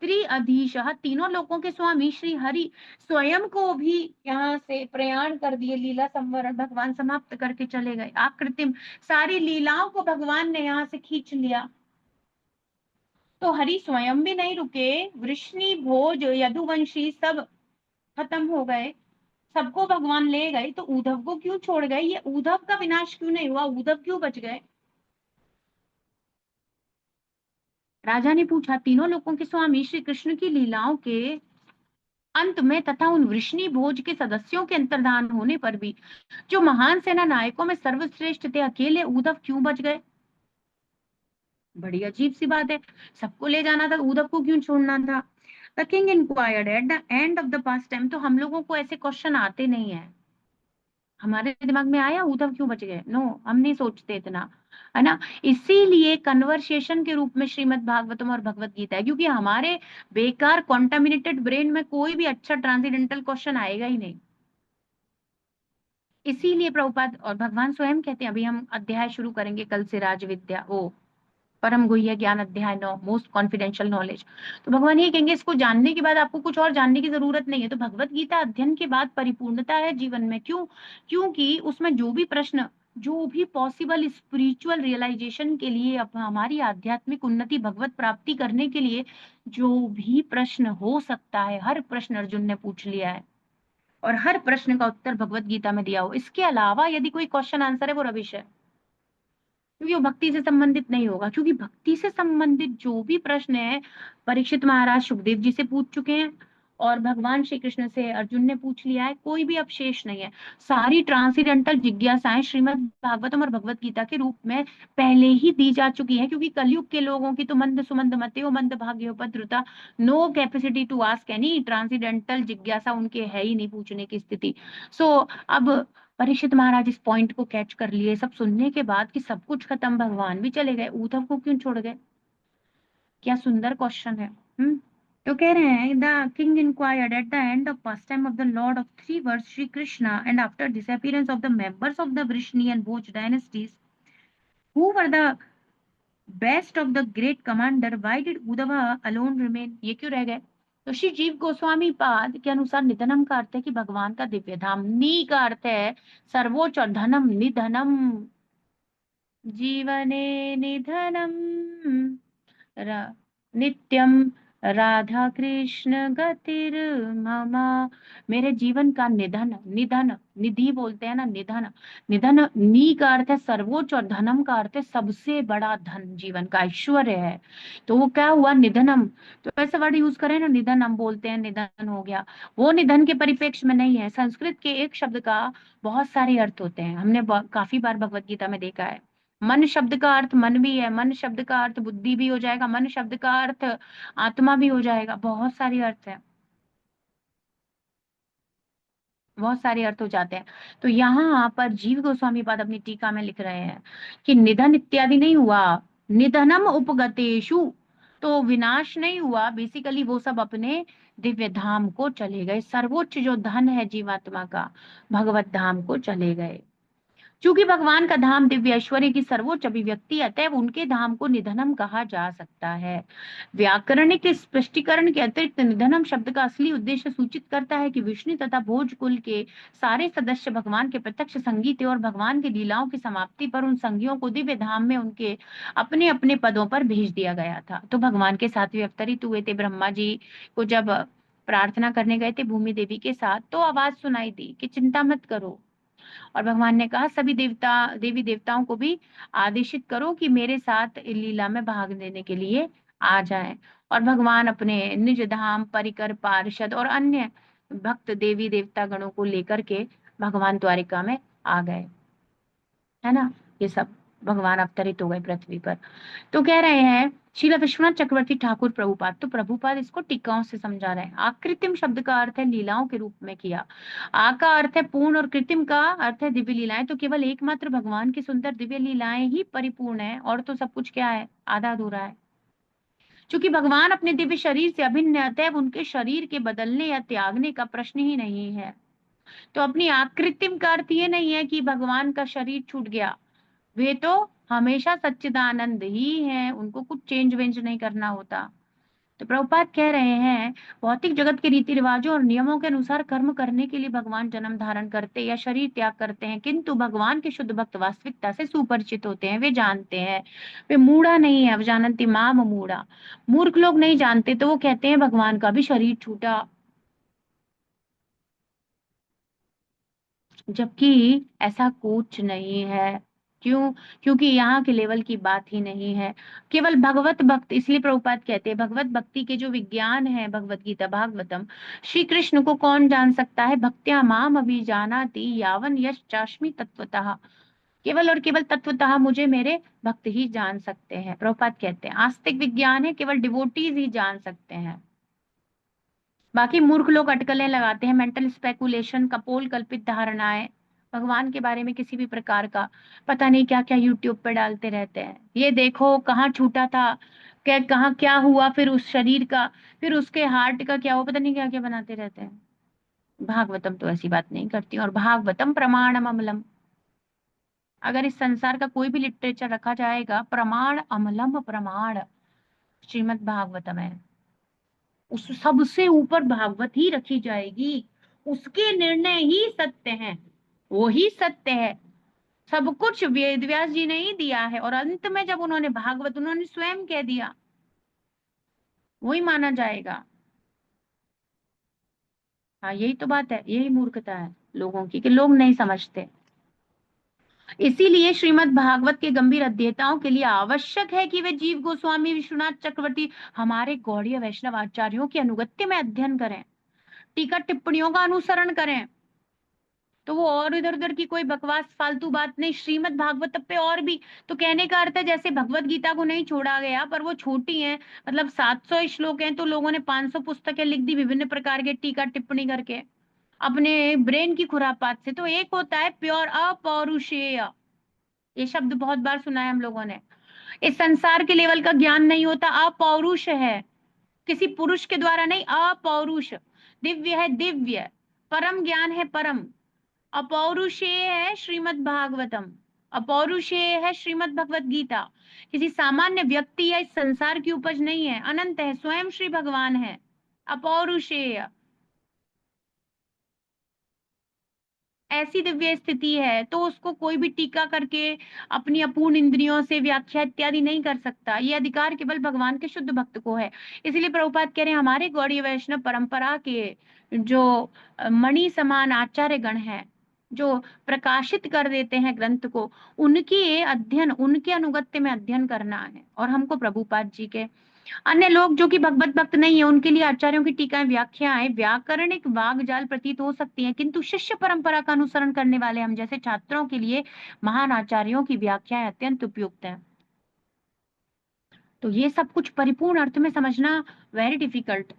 त्रिअधीश, तीनों लोकों के स्वामी श्री हरि स्वयं को भी यहाँ से प्रयाण कर दिए, लीला संवरण भगवान समाप्त करके चले गए। आकृतिम, सारी लीलाओं को भगवान ने यहाँ से खींच लिया। तो हरि स्वयं भी नहीं रुके, वृष्णि भोज यदुवंशी सब खत्म हो गए, सबको भगवान ले गए, तो उद्धव को क्यों छोड़ गए? ये उद्धव का विनाश क्यों नहीं हुआ? उद्धव क्यों बच गए? राजा ने पूछा, तीनों लोगों के स्वामी श्री कृष्ण की लीलाओं के अंत में तथा उन वृष्णि भोज के सदस्यों के अंतर्धान होने पर भी जो महान सेना नायकों में सर्वश्रेष्ठ थे, अकेले उद्धव क्यों बच गए? बड़ी अजीब सी बात है, सबको ले जाना था, उद्धव को क्यों छोड़ना था? The king inquired at the end of the past time. तो हम लोगों को ऐसे क्वेश्चन आते नहीं है, हमारे दिमाग में आया उद्धव क्यों बच गए? नो, हम नहीं सोचते इतना, है ना। इसीलिए कन्वर्सेशन के रूप में श्रीमद् भागवतम और भगवत गीता है, क्योंकि हमारे बेकार कॉन्टामिनेटेड ब्रेन में कोई भी अच्छा ट्रांसेंडेंटल क्वेश्चन आएगा ही नहीं। इसीलिए प्रभुपाद और भगवान स्वयं कहते हैं, अभी हम अध्याय शुरू करेंगे कल से, राज विद्या, वो परम गुह्य ज्ञान अध्याय 9, मोस्ट कॉन्फिडेंशियल नॉलेज। तो भगवान ये कहेंगे, इसको जानने के बाद आपको कुछ और जानने की जरूरत नहीं है। तो भगवत गीता अध्ययन के बाद परिपूर्णता है जीवन में। क्यों? क्योंकि उसमें जो भी प्रश्न, जो भी पॉसिबल स्पिरिचुअल रियलाइजेशन के लिए, हमारी आध्यात्मिक उन्नति, भगवत प्राप्ति करने के लिए जो भी प्रश्न हो सकता है, हर प्रश्न अर्जुन ने पूछ लिया है, और हर प्रश्न का उत्तर भगवत गीता में दिया हो। इसके अलावा यदि कोई क्वेश्चन आंसर है, वो रबिश है, क्योंकि वो भक्ति से संबंधित नहीं होगा। क्योंकि भक्ति से संबंधित जो भी प्रश्न है, परीक्षित महाराज सुखदेव जी से पूछ चुके हैं, और भगवान श्री कृष्ण से अर्जुन ने पूछ लिया है, कोई भी अवशेष नहीं है। सारी ट्रांसीडेंटल जिज्ञासाएं श्रीमद् भागवतम और भगवत गीता के रूप में पहले ही दी जा चुकी है। क्योंकि कलयुग के लोगों की तो मंद सुमंद मते, मंद भाग्योपद्रुता, no capacity to ask any transcendental जिज्ञासा, उनके है ही नहीं पूछने की स्थिति। सो अब परीक्षित महाराज इस पॉइंट को कैच कर लिए, सब सुनने के बाद कि सब कुछ खत्म, भगवान भी चले गए, उद्धव को क्यों छोड़ गए? क्या सुंदर क्वेश्चन है। तो कह रहे हैं, the king inquired at the end of pass time of the Lord of three words Shri Krishna and after disappearance of the members of the Vrishni and Bhoj dynasties who were the best of the great commander, why did Uddhav alone remain? ये क्यों रह गए? तो श्री जीव गोस्वामी पाद के अनुसार निधनम का अर्थ है कि भगवान का दिव्य धाम, नी का अर्थ है सर्वोच्च, और धनम निधनम, जीवने निधनम नित्यम राधा कृष्ण गतिर ममा, मेरे जीवन का निधन, निधन निधि बोलते हैं ना, निधन, निधन नी का अर्थ है सर्वोच्च, और धनम का अर्थ है सबसे बड़ा धन, जीवन का ऐश्वर्य है। तो वो क्या हुआ? निधनम। तो ऐसा वर्ड यूज करें ना, निधन हम बोलते हैं, निधन हो गया, वो निधन के परिप्रेक्ष्य में नहीं है। संस्कृत के एक शब्द का बहुत सारे अर्थ होते हैं, हमने काफी बार भगवत गीता में देखा है। मन शब्द का अर्थ मन भी है, मन शब्द का अर्थ बुद्धि भी हो जाएगा, मन शब्द का अर्थ आत्मा भी हो जाएगा, बहुत सारे अर्थ है, बहुत सारे अर्थ हो जाते हैं। तो यहाँ पर जीव गोस्वामी पाद अपनी टीका में लिख रहे हैं कि निधन इत्यादि नहीं हुआ, निधनम उपगतेषु, तो विनाश नहीं हुआ, बेसिकली वो सब अपने दिव्य धाम को चले गए, सर्वोच्च जो धन है जीवात्मा का, भगवत धाम को चले गए। चूंकि भगवान का धाम दिव्य ऐश्वर्य की सर्वोच्च अभिव्यक्ति, अतएव उनके धाम को निधनम कहा जा सकता है। व्याकरणिक स्पष्टीकरण के अतिरिक्त निधनम शब्द का असली उद्देश्य सूचित करता है कि विष्णु तथा भोज कुल के सारे सदस्य भगवान के प्रत्यक्ष संगी थे, और भगवान की लीलाओं की समाप्ति पर उन संगियों को दिव्य धाम में उनके अपने अपने पदों पर भेज दिया गया था। तो भगवान के साथ भी अवतरित हुए थे। ब्रह्मा जी को जब प्रार्थना करने गए थे भूमि देवी के साथ, तो आवाज सुनाई दी कि चिंता मत करो, और भगवान ने कहा सभी देवी देवताओं को भी आदेशित करो कि मेरे साथ लीला में भाग लेने के लिए आ जाएं। और भगवान अपने निज धाम परिकर पार्षद और अन्य भक्त देवी देवता गणों को लेकर के भगवान द्वारिका में आ गए, है ना। ये सब भगवान अवतरित हो गए पृथ्वी पर। तो कह रहे हैं श्रील विश्वनाथ चक्रवर्ती ठाकुर प्रभुपाद, तो प्रभुपाद इसको टीकाओं से समझा रहे हैं। आकृतिम शब्द का अर्थ है लीलाओं के रूप में किया। आ का अर्थ है पूर्ण और कृत्रिम का अर्थ है दिव्य लीलाएं। तो केवल एकमात्र भगवान की सुंदर दिव्य लीलाएं ही परिपूर्ण है, और तो सब कुछ क्या है, आधा अधूरा है। क्योंकि भगवान अपने दिव्य शरीर से अभिन्न है, अतएव उनके शरीर के बदलने या त्यागने का प्रश्न ही नहीं है। तो अपनी आकृतिम का अर्थ ये नहीं है कि भगवान का शरीर छूट गया, वे तो हमेशा सच्चिदानंद ही हैं, उनको कुछ चेंज वेंज नहीं करना होता। तो प्रभुपाद कह रहे हैं भौतिक जगत के रीति रिवाजों और नियमों के अनुसार कर्म करने के लिए भगवान जन्म धारण करते या शरीर त्याग करते हैं, किंतु भगवान के शुद्ध भक्त वास्तविकता से सुपरिचित होते हैं, वे जानते हैं। वे मूढ़ा नहीं है, अवजानन्ति माम मूढ़ा। मूर्ख लोग नहीं जानते, तो वो कहते हैं भगवान का भी शरीर छूटा, जबकि ऐसा कुछ नहीं है। क्यों? क्योंकि यहाँ के लेवल की बात ही नहीं है। केवल भगवत भक्त, इसलिए प्रभुपाद कहते हैं भगवत भक्ति के जो विज्ञान है, भगवत गीता भागवतम, श्री कृष्ण को कौन जान सकता है? भक्त्या माम अभिजानाति यावन यश चास्मि तत्वतः। केवल और केवल तत्वतः मुझे मेरे भक्त ही जान सकते हैं। प्रभुपाद कहते हैं आस्तिक विज्ञान है, केवल डिवोटीज ही जान सकते हैं। बाकी मूर्ख लोग अटकलें लगाते हैं, मेंटल स्पेकुलेशन, कपोल कल्पित धारणाएं, भगवान के बारे में किसी भी प्रकार का पता नहीं क्या क्या यूट्यूब पे डालते रहते हैं। ये देखो कहाँ छूटा था, क्या कहाँ क्या हुआ, फिर उस शरीर का, फिर उसके हार्ट का क्या हुआ, पता नहीं क्या क्या बनाते रहते हैं। भागवतम तो ऐसी बात नहीं करती। और भागवतम प्रमाणम अमलम, अगर इस संसार का कोई भी लिटरेचर रखा जाएगा, प्रमाण अमलम प्रमाण श्रीमद् भागवतम है। उस सबसे ऊपर भागवत ही रखी जाएगी, उसके निर्णय ही सत्य हैं, वो ही सत्य है। सब कुछ वेद व्यास जी ने ही दिया है, और अंत में जब उन्होंने भागवत उन्होंने स्वयं कह दिया, वही माना जाएगा। हाँ यही तो बात है, यही मूर्खता है लोगों की कि लोग नहीं समझते। इसीलिए श्रीमद् भागवत के गंभीर अध्येताओं के लिए आवश्यक है कि वे जीव गोस्वामी विश्वनाथ चक्रवर्ती हमारे गौड़ीय वैष्णव आचार्यों की अनुगत्य में अध्ययन करें, टीका टिप्पणियों का अनुसरण करें। तो वो और इधर उधर की कोई बकवास फालतू बात नहीं, श्रीमद् भागवत पे और भी। तो कहने का अर्थ है जैसे भगवत गीता को नहीं छोड़ा गया, पर वो छोटी है, मतलब 700 श्लोक हैं, तो लोगों ने 500 पुस्तकें लिख दी विभिन्न प्रकार के टीका टिप्पणी करके अपने ब्रेन की खुरापात से। तो एक होता है प्योर अपौरुषेय, ये शब्द बहुत बार सुना है हम लोगों ने। इस संसार के लेवल का ज्ञान नहीं होता, अपौरुष है, किसी पुरुष के द्वारा नहीं, अपौरुष। दिव्य है, दिव्य परम ज्ञान है, परम। अपौरुषेय है श्रीमद् भागवतम, अपौरुषेय है श्रीमद् भगवत गीता। किसी सामान्य व्यक्ति या इस संसार की उपज नहीं है, अनंत है, स्वयं श्री भगवान है, अपौरुषेय। ऐसी दिव्य स्थिति है, तो उसको कोई भी टीका करके अपनी अपूर्ण इंद्रियों से व्याख्या इत्यादि नहीं कर सकता। ये अधिकार केवल भगवान के शुद्ध भक्त को है। इसलिए प्रभुपाद कह रहे हैं हमारे गौड़ीय वैष्णव परंपरा के जो मणि समान आचार्य गण हैं, जो प्रकाशित कर देते हैं ग्रंथ को, उनके अध्ययन, उनके अनुगत्य में अध्ययन करना है। और हमको प्रभुपाद जी के, अन्य लोग जो कि भगवत भक्त नहीं है, उनके लिए आचार्यों की टीकाएं व्याख्याएं व्याकरणिक वागजाल प्रतीत हो सकती हैं, किंतु शिष्य परंपरा का अनुसरण करने वाले हम जैसे छात्रों के लिए महान आचार्यों की व्याख्याएं अत्यंत उपयुक्त हैं। तो ये सब कुछ परिपूर्ण अर्थ में समझना वेरी डिफिकल्ट।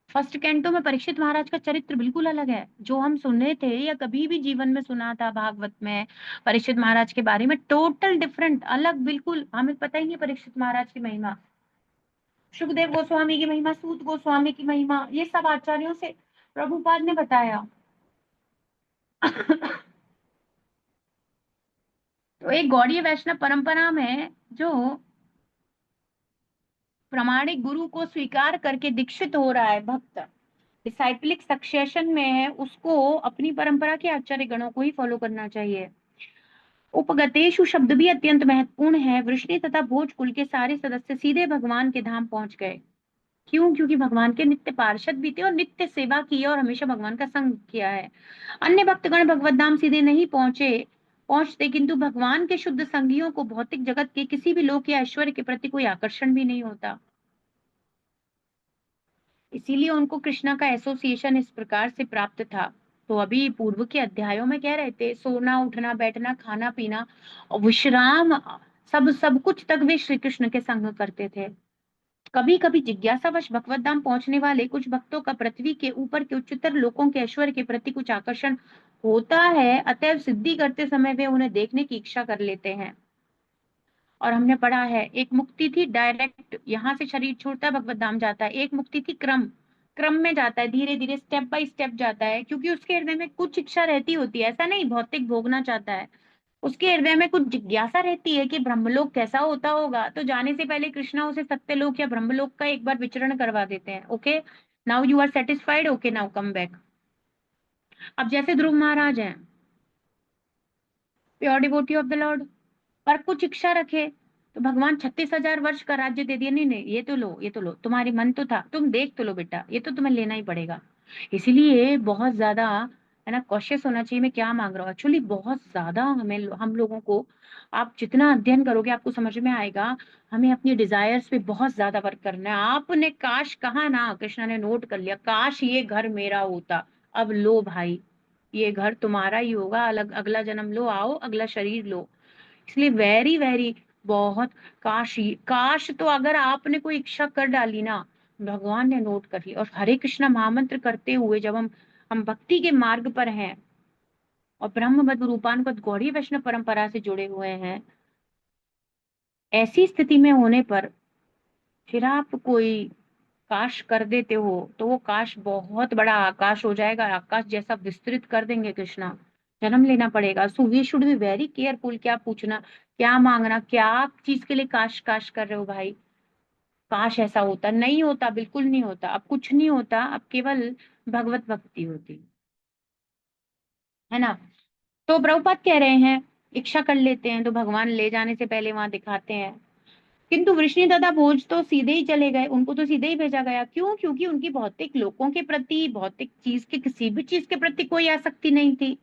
फर्स्ट कैंटो में परीक्षित महाराज का चरित्र बिल्कुल अलग है, जो हम सुने थे या कभी भी जीवन में सुना था भागवत में परीक्षित महाराज के बारे में, टोटल डिफरेंट, अलग बिल्कुल। हमें पता ही नहीं परीक्षित महाराज की महिमा, सुखदेव गोस्वामी की महिमा, सूत गोस्वामी की महिमा, ये सब आचार्यों से प्रभुपाद ने बताया। तो एक गौड़ीय वैष्णव परंपरा में जो प्रामाणिक गुरु को स्वीकार करके दीक्षित हो रहा है भक्त, डिसाइपलिक सक्सेशन में है, उसको अपनी परंपरा के आचार्य गणों को ही फॉलो करना चाहिए। उपगतेशु शब्द भी अत्यंत महत्वपूर्ण है। वृष्णि तथा भोज कुल के सारे सदस्य सीधे भगवान के धाम पहुंच गए। क्यों? क्योंकि भगवान के नित्य पार्षद भी थे और नित्य सेवा की है और हमेशा भगवान का संग किया है। अन्य भक्तगण भगवत धाम सीधे नहीं पहुंचते, किंतु भगवान के शुद्ध संगियों को भौतिक जगत के किसी भी लोक या ऐश्वर्य के प्रति कोई आकर्षण भी नहीं होता। इसीलिए उनको कृष्णा का एसोसिएशन इस प्रकार से प्राप्त था। तो अभी पूर्व के अध्यायों में कह रहे थे सोना, उठना, बैठना, खाना पीना और विश्राम, सब सब कुछ तक वे श्री कृष्ण के संग करते थे। कभी कभी जिज्ञासावश भगवत धाम पहुंचने वाले कुछ भक्तों का पृथ्वी के ऊपर के उच्चतर लोकों के ऐश्वर्य के प्रति कुछ आकर्षण होता है, अतएव सिद्धि करते समय वे उन्हें देखने की इच्छा कर लेते हैं। और हमने पढ़ा है एक मुक्ति थी डायरेक्ट, यहाँ से शरीर छोड़ता है भगवत धाम जाता है। एक मुक्ति थी क्रम क्रम में जाता है, धीरे धीरे स्टेप बाय स्टेप जाता है, क्योंकि उसके हृदय में कुछ इच्छा रहती होती है, ऐसा नहीं भौतिक भोगना चाहता है। उसके हृदय में कुछ जिज्ञासा रहती है कि ब्रह्मलोक कैसा होता होगा, तो जाने से पहले कृष्णा उसे सत्यलोक या ब्रह्मलोक का एक बार विचरण करवा देते हैं। Okay, now you are satisfied, okay now come back. अब जैसे ध्रुव महाराज हैं, pure devotee of the lord, पर कुछ इच्छा रखे तो भगवान 36,000 वर्ष का राज्य दे दिया। नहीं नहीं, ये तो लो, ये तो लो, तुम्हारी मन तो था, तुम देख तो लो बेटा, ये तो तुम्हें लेना ही पड़ेगा। इसीलिए बहुत ज्यादा है ना कॉशियस होना चाहिए। मैं क्या मांग रहा हूँ एक्चुअली, बहुत ज्यादा हम लोगों को, आप जितना अध्ययन करोगे आपको समझ में आएगा, हमें अपनी डिजायर्स पे बहुत ज्यादा वर्क करना है। आपने काश कहा ना, कृष्णा ने नोट कर लिया, काश ये घर मेरा होता। अब लो भाई, ये घर तुम्हारा ही होगा, अलग अगला जन्म लो, आओ अगला शरीर लो। इसलिए वेरी वेरी बहुत काश काश, तो अगर आपने कोई इच्छा कर डाली ना, भगवान ने नोट कर ली। और हरे कृष्णा महामंत्र करते हुए जब हम भक्ति के मार्ग पर हैं और ब्रह्म मद रूपानुगत गौड़ी वैष्णव परंपरा से जुड़े हुए हैं, ऐसी स्थिति में होने पर फिर आप कोई काश कर देते हो तो वो काश बहुत बड़ा आकाश हो जाएगा, आकाश जैसा विस्तृत कर देंगे कृष्णा। जन्म लेना पड़ेगा। So we should be very careful, क्या पूछना, क्या मांगना, क्या चीज के लिए काश काश कर रहे हो भाई। काश ऐसा होता, नहीं होता, बिल्कुल नहीं होता। अब कुछ नहीं होता, अब केवल भगवत भक्ति होती है ना। तो प्रभुपाद कह रहे हैं इच्छा कर लेते हैं तो भगवान ले जाने से पहले वहां दिखाते हैं। किंतु वृष्णि तथा भोज तो सीधे ही चले गए, उनको तो सीधे ही भेजा गया। क्यों? क्योंकि उनकी भौतिक लोकों के प्रति, भौतिक चीज के, किसी भी चीज के प्रति कोई आसक्ति नहीं थी।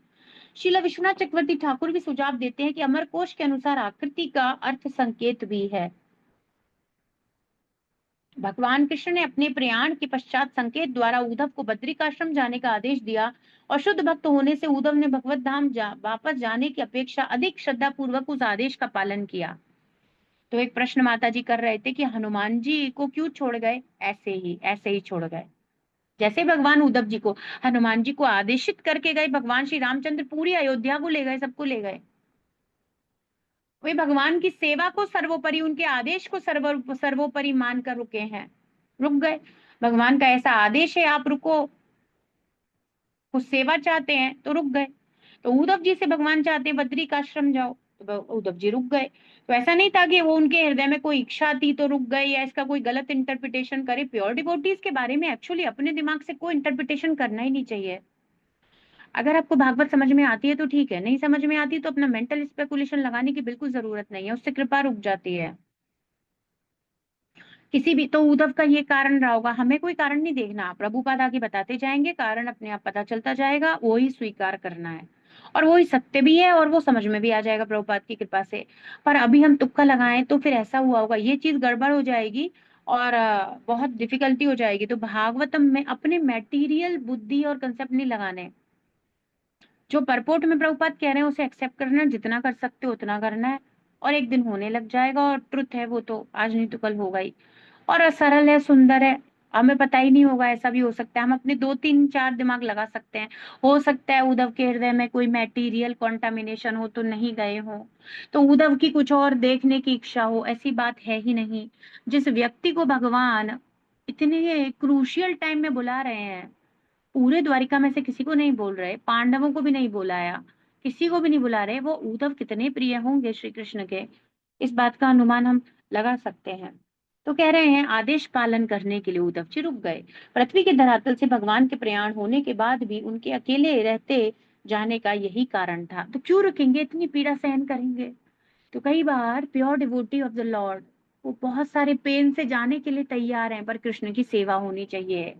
श्रील विश्वनाथ चक्रवर्ती ठाकुर भी सुझाव देते हैं कि अमर कोश के अनुसार आकृति का अर्थ संकेत भी है। भगवान कृष्ण ने अपने प्रयाण के पश्चात संकेत द्वारा उद्धव को बद्रिकाश्रम जाने का आदेश दिया और शुद्ध भक्त होने से उद्धव ने भगवत धाम वापस जाने की अपेक्षा अधिक श्रद्धा पूर्वक उस आदेश का पालन किया। तो एक प्रश्न माता जी कर रहे थे कि हनुमान जी को क्यों छोड़ गए? ऐसे ही छोड़ गए। जैसे भगवान उद्धव जी को, हनुमान जी को आदेशित करके गए, भगवान श्री रामचंद्र पूरी अयोध्या को ले गए, सबको ले गए। वे भगवान की सेवा को सर्वोपरि, उनके आदेश को सर्वोपरि मानकर रुके हैं, रुक गए। भगवान का ऐसा आदेश है, आप रुको, कुछ सेवा चाहते हैं तो रुक गए। तो उद्धव जी से भगवान चाहते हैं बद्री का आश्रम जाओ, तो उद्धव जी रुक गए। तो ऐसा नहीं था कि वो उनके हृदय में कोई इच्छा थी तो रुक गए, या इसका कोई गलत इंटरप्रिटेशन करे। प्योर डिवोटीज के बारे में एक्चुअली अपने दिमाग से कोई इंटरप्रिटेशन करना ही नहीं चाहिए। अगर आपको भागवत समझ में आती है तो ठीक है, नहीं समझ में आती तो अपना मेंटल स्पेकुलेशन लगाने की बिल्कुल जरूरत नहीं है, उससे कृपा रुक जाती है। किसी भी, तो उद्धव का ये कारण रहा होगा, हमें कोई कारण नहीं देखना, प्रभुपाद आगे बताते जाएंगे, कारण अपने आप पता चलता जाएगा, वो ही स्वीकार करना है और वो ही सत्य भी है और वो समझ में भी आ जाएगा प्रभुपाद की कृपा से। पर अभी हम तुक्का लगाएं तो फिर ऐसा हुआ होगा, ये चीज गड़बड़ हो जाएगी और बहुत डिफिकल्टी हो जाएगी। तो भागवतम में अपने मैटीरियल बुद्धि और कंसेप्ट नहीं लगाने, जो परपोर्ट में प्रभुपाद कह रहे हैं उसे एक्सेप्ट करना है, जितना कर सकते हो उतना करना है, और एक दिन होने लग जाएगा। और ट्रुथ है वो तो आज नहीं तो कल होगा ही, और सरल है, सुंदर है, हमें पता ही नहीं होगा। ऐसा भी हो सकता है, हम अपने 2 3 4 दिमाग लगा सकते हैं। हो सकता है उद्धव के हृदय में कोई मैटीरियल कॉन्टामिनेशन हो तो नहीं गए हो, तो उद्धव की कुछ और देखने की इच्छा हो, ऐसी बात है ही नहीं। जिस व्यक्ति को भगवान इतने क्रूशियल टाइम में बुला रहे हैं, पूरे द्वारिका में से किसी को नहीं बोल रहे, पांडवों को भी नहीं बुलाया, किसी को भी नहीं बुला रहे, वो उद्धव कितने प्रिय होंगे श्री कृष्ण के, इस बात का अनुमान हम लगा सकते हैं। तो कह रहे हैं आदेश पालन करने के लिए उद्धव जी रुक गए। पृथ्वी के धरातल से भगवान के प्रयाण होने के बाद भी उनके अकेले रहते जाने का यही कारण था। तो क्यों रुकेंगे, इतनी पीड़ा सहन करेंगे? तो कई बार pure devotee of the Lord वो बहुत सारे पेन से जाने के लिए तैयार हैं, पर कृष्ण की सेवा होनी चाहिए।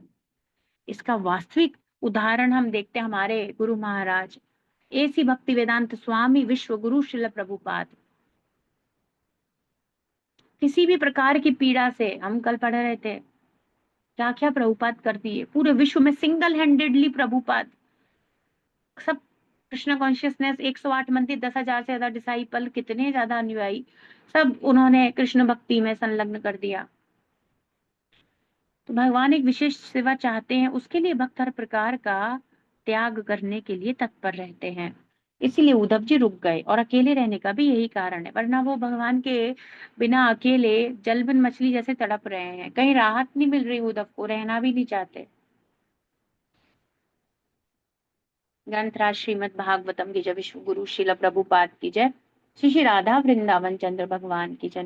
इसका वास्तविक उदाहरण हम देखते हैं हमारे गुरु महाराज एसी भक्ति वेदांत स्वामी विश्व गुरु शिल प्रभुपाद। किसी भी प्रकार की पीड़ा से, हम कल पढ़ रहे थे क्या क्या प्रभुपाद कर दिए पूरे विश्व में, सिंगल हैंडेडली प्रभुपाद। सब कृष्ण कॉन्शियसनेस, 108 मंदिर, 10,000 से ज्यादा डिसाइपल, कितने ज्यादा अनुयायी, सब उन्होंने कृष्ण भक्ति में संलग्न कर दिया। तो भगवान एक विशेष सेवा चाहते हैं, उसके लिए भक्त हर प्रकार का त्याग करने के लिए तत्पर रहते हैं। इसीलिए उद्धव जी रुक गए, और अकेले रहने का भी यही कारण है, वरना वो भगवान के बिना अकेले जलबिन मछली जैसे तड़प रहे हैं। कहीं राहत नहीं मिल रही उद्धव को, रहना भी नहीं चाहते। ग्रंथराज श्रीमद् भागवतम की जय, विश्व गुरु शिल प्रभुपाद की जय, श्री श्री राधा वृंदावन चंद्र भगवान की जय।